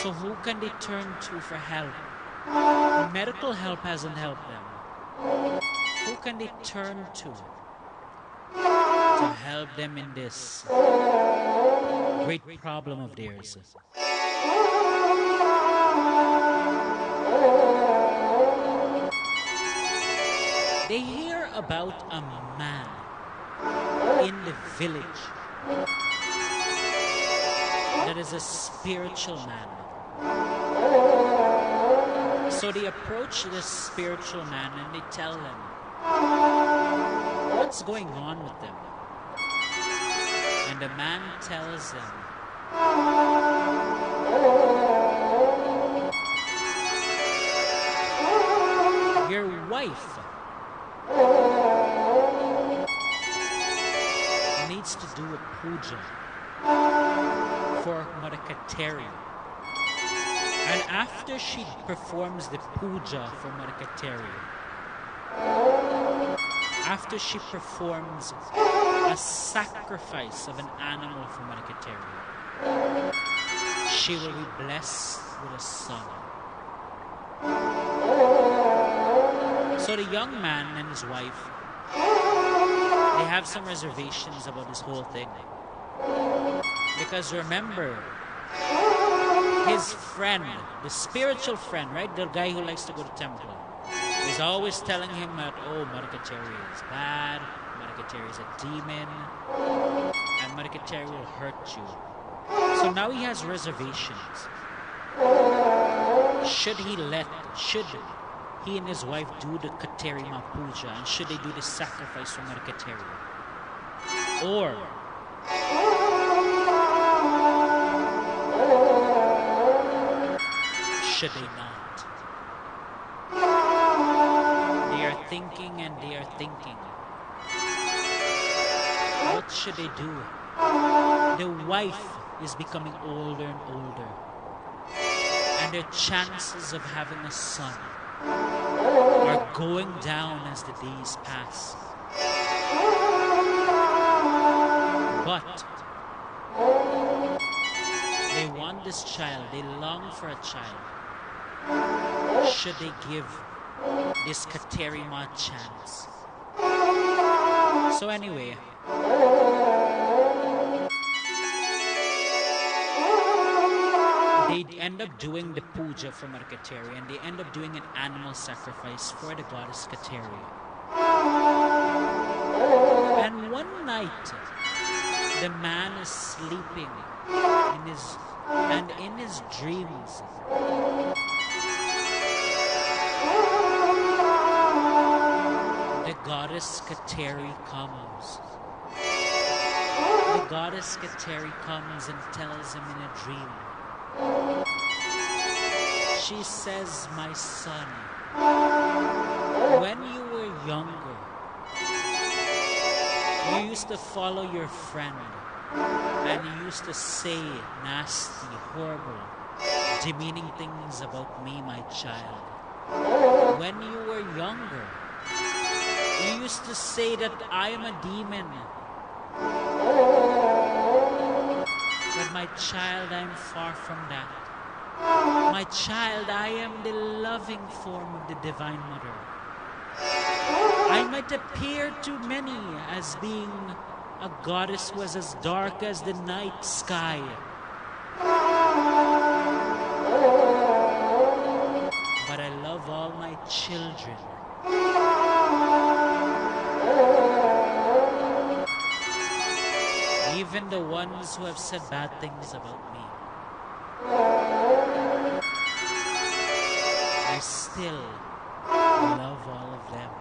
So who can they turn to for help? Medical help hasn't helped them. Who can they turn to help them in this great problem of theirs? They hear about a man in the village that is a spiritual man. So they approach this spiritual man and they tell him what's going on with them. And the man tells them, your wife needs to do a puja for Mother Kateri. And after she performs the puja for Mother Kateri, after she performs a sacrifice of an animal for Mother Kateri, she will be blessed with a son. So the young man and his wife, they have some reservations about this whole thing. Because remember, his friend, the spiritual friend, right? The guy who likes to go to temple, is always telling him that, oh, Mother Kateri is bad, Mother Kateri is a demon, and Mother Kateri will hurt you. So now he has reservations. Should he and his wife do the Kateri Ma Puja, and should they do the sacrifice for Mother Kateri? Or should they not? They are thinking and they are thinking. What should they do? The wife is becoming older and older, and their chances of having a son are going down as the days pass. But they want this child, they long for a child. Should they give this Kateri Ma chance? So anyway, they end up doing the puja for Mother Kateri, and they end up doing an animal sacrifice for the Goddess Kateri. And one night, the man is sleeping in his dreams, the Goddess Kateri comes. The Goddess Kateri comes and tells him in a dream. She says, my son, when you were younger, you used to follow your friend and you used to say nasty, horrible, demeaning things about me, my child. When you were younger, you used to say that I am a demon. child, I am far from that. My child, I am the loving form of the Divine Mother. I might appear to many as being a goddess who is as dark as the night sky. But I love all my children. Even the ones who have said bad things about me. I still love all of them.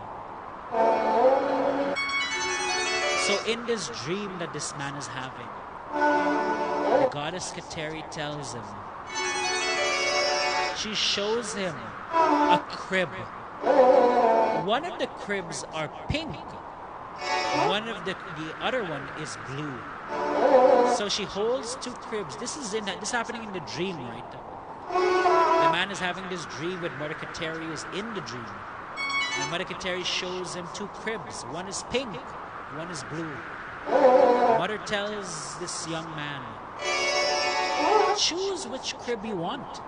So in this dream that this man is having, the Goddess Kateri tells him, she shows him a crib. One of the cribs are pink. The other one is blue. So she holds two cribs. This is happening in the dream, right? The man is having this dream with Mother Kateri is in the dream. And Mother Kateri shows him two cribs. One is pink, one is blue. Mother tells this young man, choose which crib you want.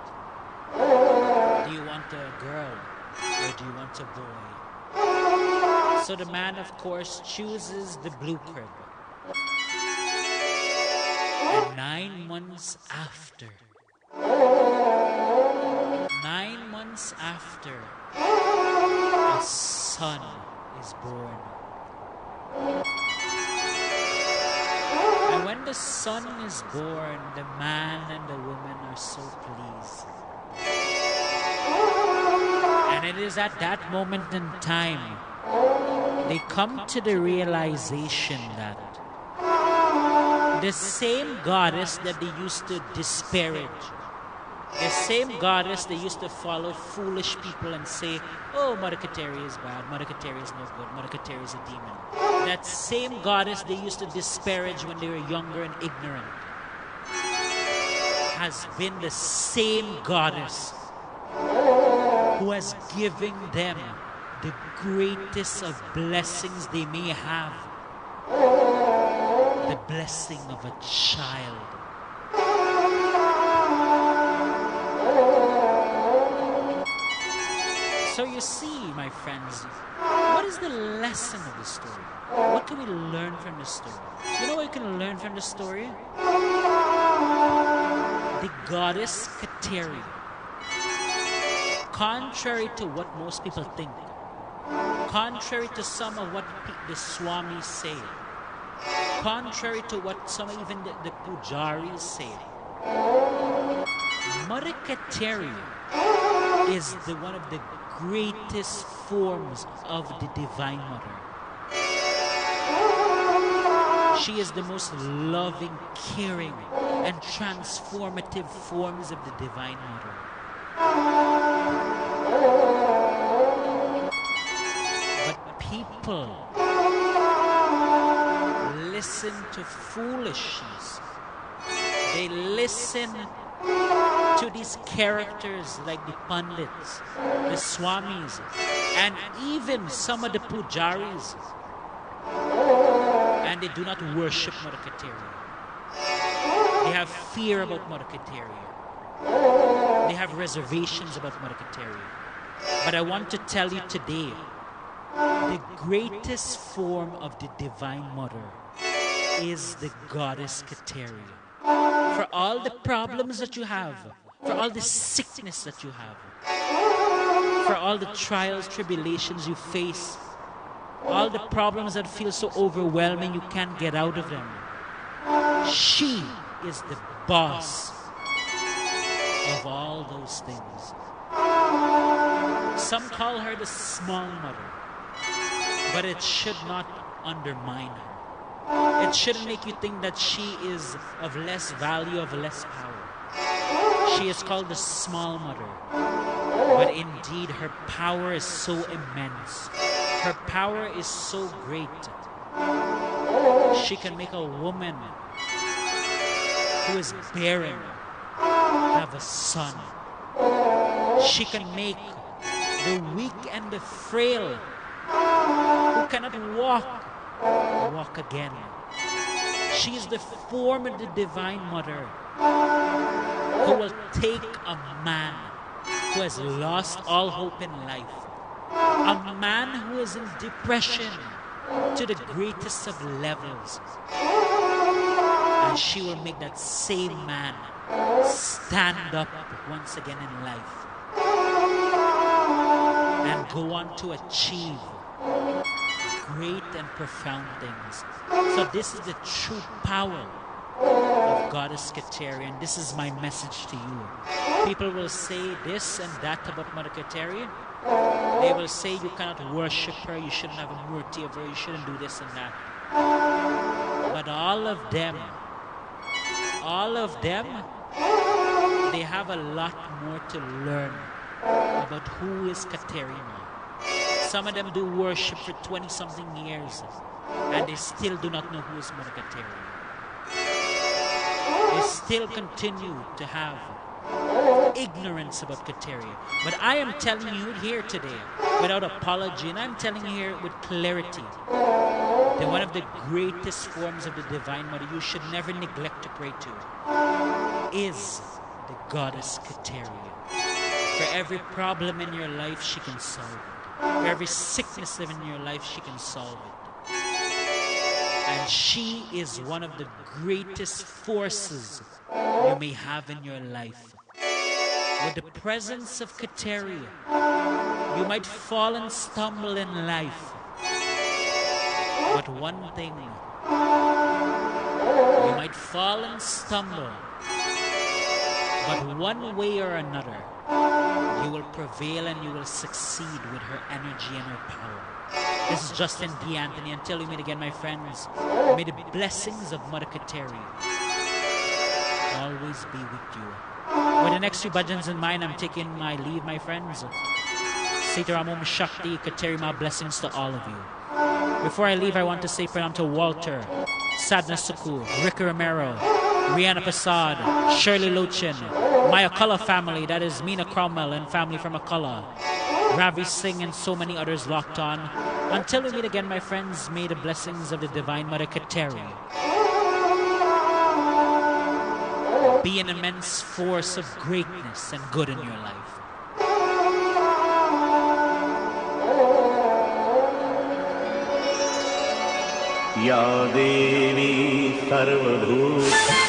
Do you want a girl or do you want a boy? So the man, of course, chooses the blue crib. And 9 months after, a son is born. And when the son is born, the man and the woman are so pleased. And it is at that moment in time they come to the realization that the same goddess that they used to disparage, the same goddess they used to follow foolish people and say, oh, Mother Kateri is bad, Mother Kateri is no good, Mother Kateri is a demon. That same goddess they used to disparage when they were younger and ignorant has been the same goddess who has given them the greatest of blessings they may have. The blessing of a child. So you see, my friends, what is the lesson of the story? What can we learn from the story? You know what we can learn from the story? The Goddess Kateri, contrary to what most people think, contrary to some of what the Swamis say, contrary to what some even the pujaris say, Mother Kateri is one of the greatest forms of the Divine Mother. She is the most loving, caring, and transformative forms of the Divine Mother. But people listen to foolishness. They listen to these characters like the Pandits, the Swamis, and even some of the Pujaris. And they do not worship Mother Kateri. They have fear about Mother Kateri. They have reservations about Mother Kateri. But I want to tell you today, the greatest form of the Divine Mother is the Goddess Kateri. For all the problems that you have, for all the sickness that you have, for all the trials, tribulations you face, all the problems that feel so overwhelming you can't get out of them, she is the boss of all those things. Some call her the small mother, but it should not undermine her. It shouldn't make you think that she is of less value, of less power. She is called the small mother, but indeed her power is so immense. Her power is so great. She can make a woman who is barren have a son. She can make the weak and the frail who cannot walk again. She is the form of the Divine Mother who will take a man who has lost all hope in life, a man who is in depression to the greatest of levels, and she will make that same man stand up once again in life and go on to achieve great and profound things. So this is the true power of Goddess Kateri, and this is my message to you. People will say this and that about Mother Kateri. They will say you cannot worship her, you shouldn't have a murti of her, you shouldn't do this and that. But all of them, they have a lot more to learn about who is Kateri now. Some of them do worship for 20-something years, and they still do not know who is Mother Kateri. They still continue to have ignorance about Kateri. But I am telling you here today, without apology, and I'm telling you here with clarity, that one of the greatest forms of the Divine Mother you should never neglect to pray to is the Goddess Kateri. For every problem in your life, she can solve it. For every sickness in your life, she can solve it. And she is one of the greatest forces you may have in your life. With the presence of Kateri, you might fall and stumble in life. But one thing, you might fall and stumble, but one way or another, you will prevail and you will succeed with her energy and her power. This is Justin D. Anthony. Until we meet again, my friends, may the blessings of Mother Kateri always be with you. With the next two bhajans in mind, I'm taking my leave, my friends. Sitaramum Shakti, Kateri, my blessings to all of you. Before I leave, I want to say pranam to Walter, Sadna Suku, Ricky Romero, Rihanna Prasad, Shirley Lochin, my Akala family, that is Meena Cromwell and family from Akala, Ravi Singh and so many others locked on. Until we meet again, my friends, may the blessings of the Divine Mother Kateri be an immense force of greatness and good in your life. या देवी सर्वभूत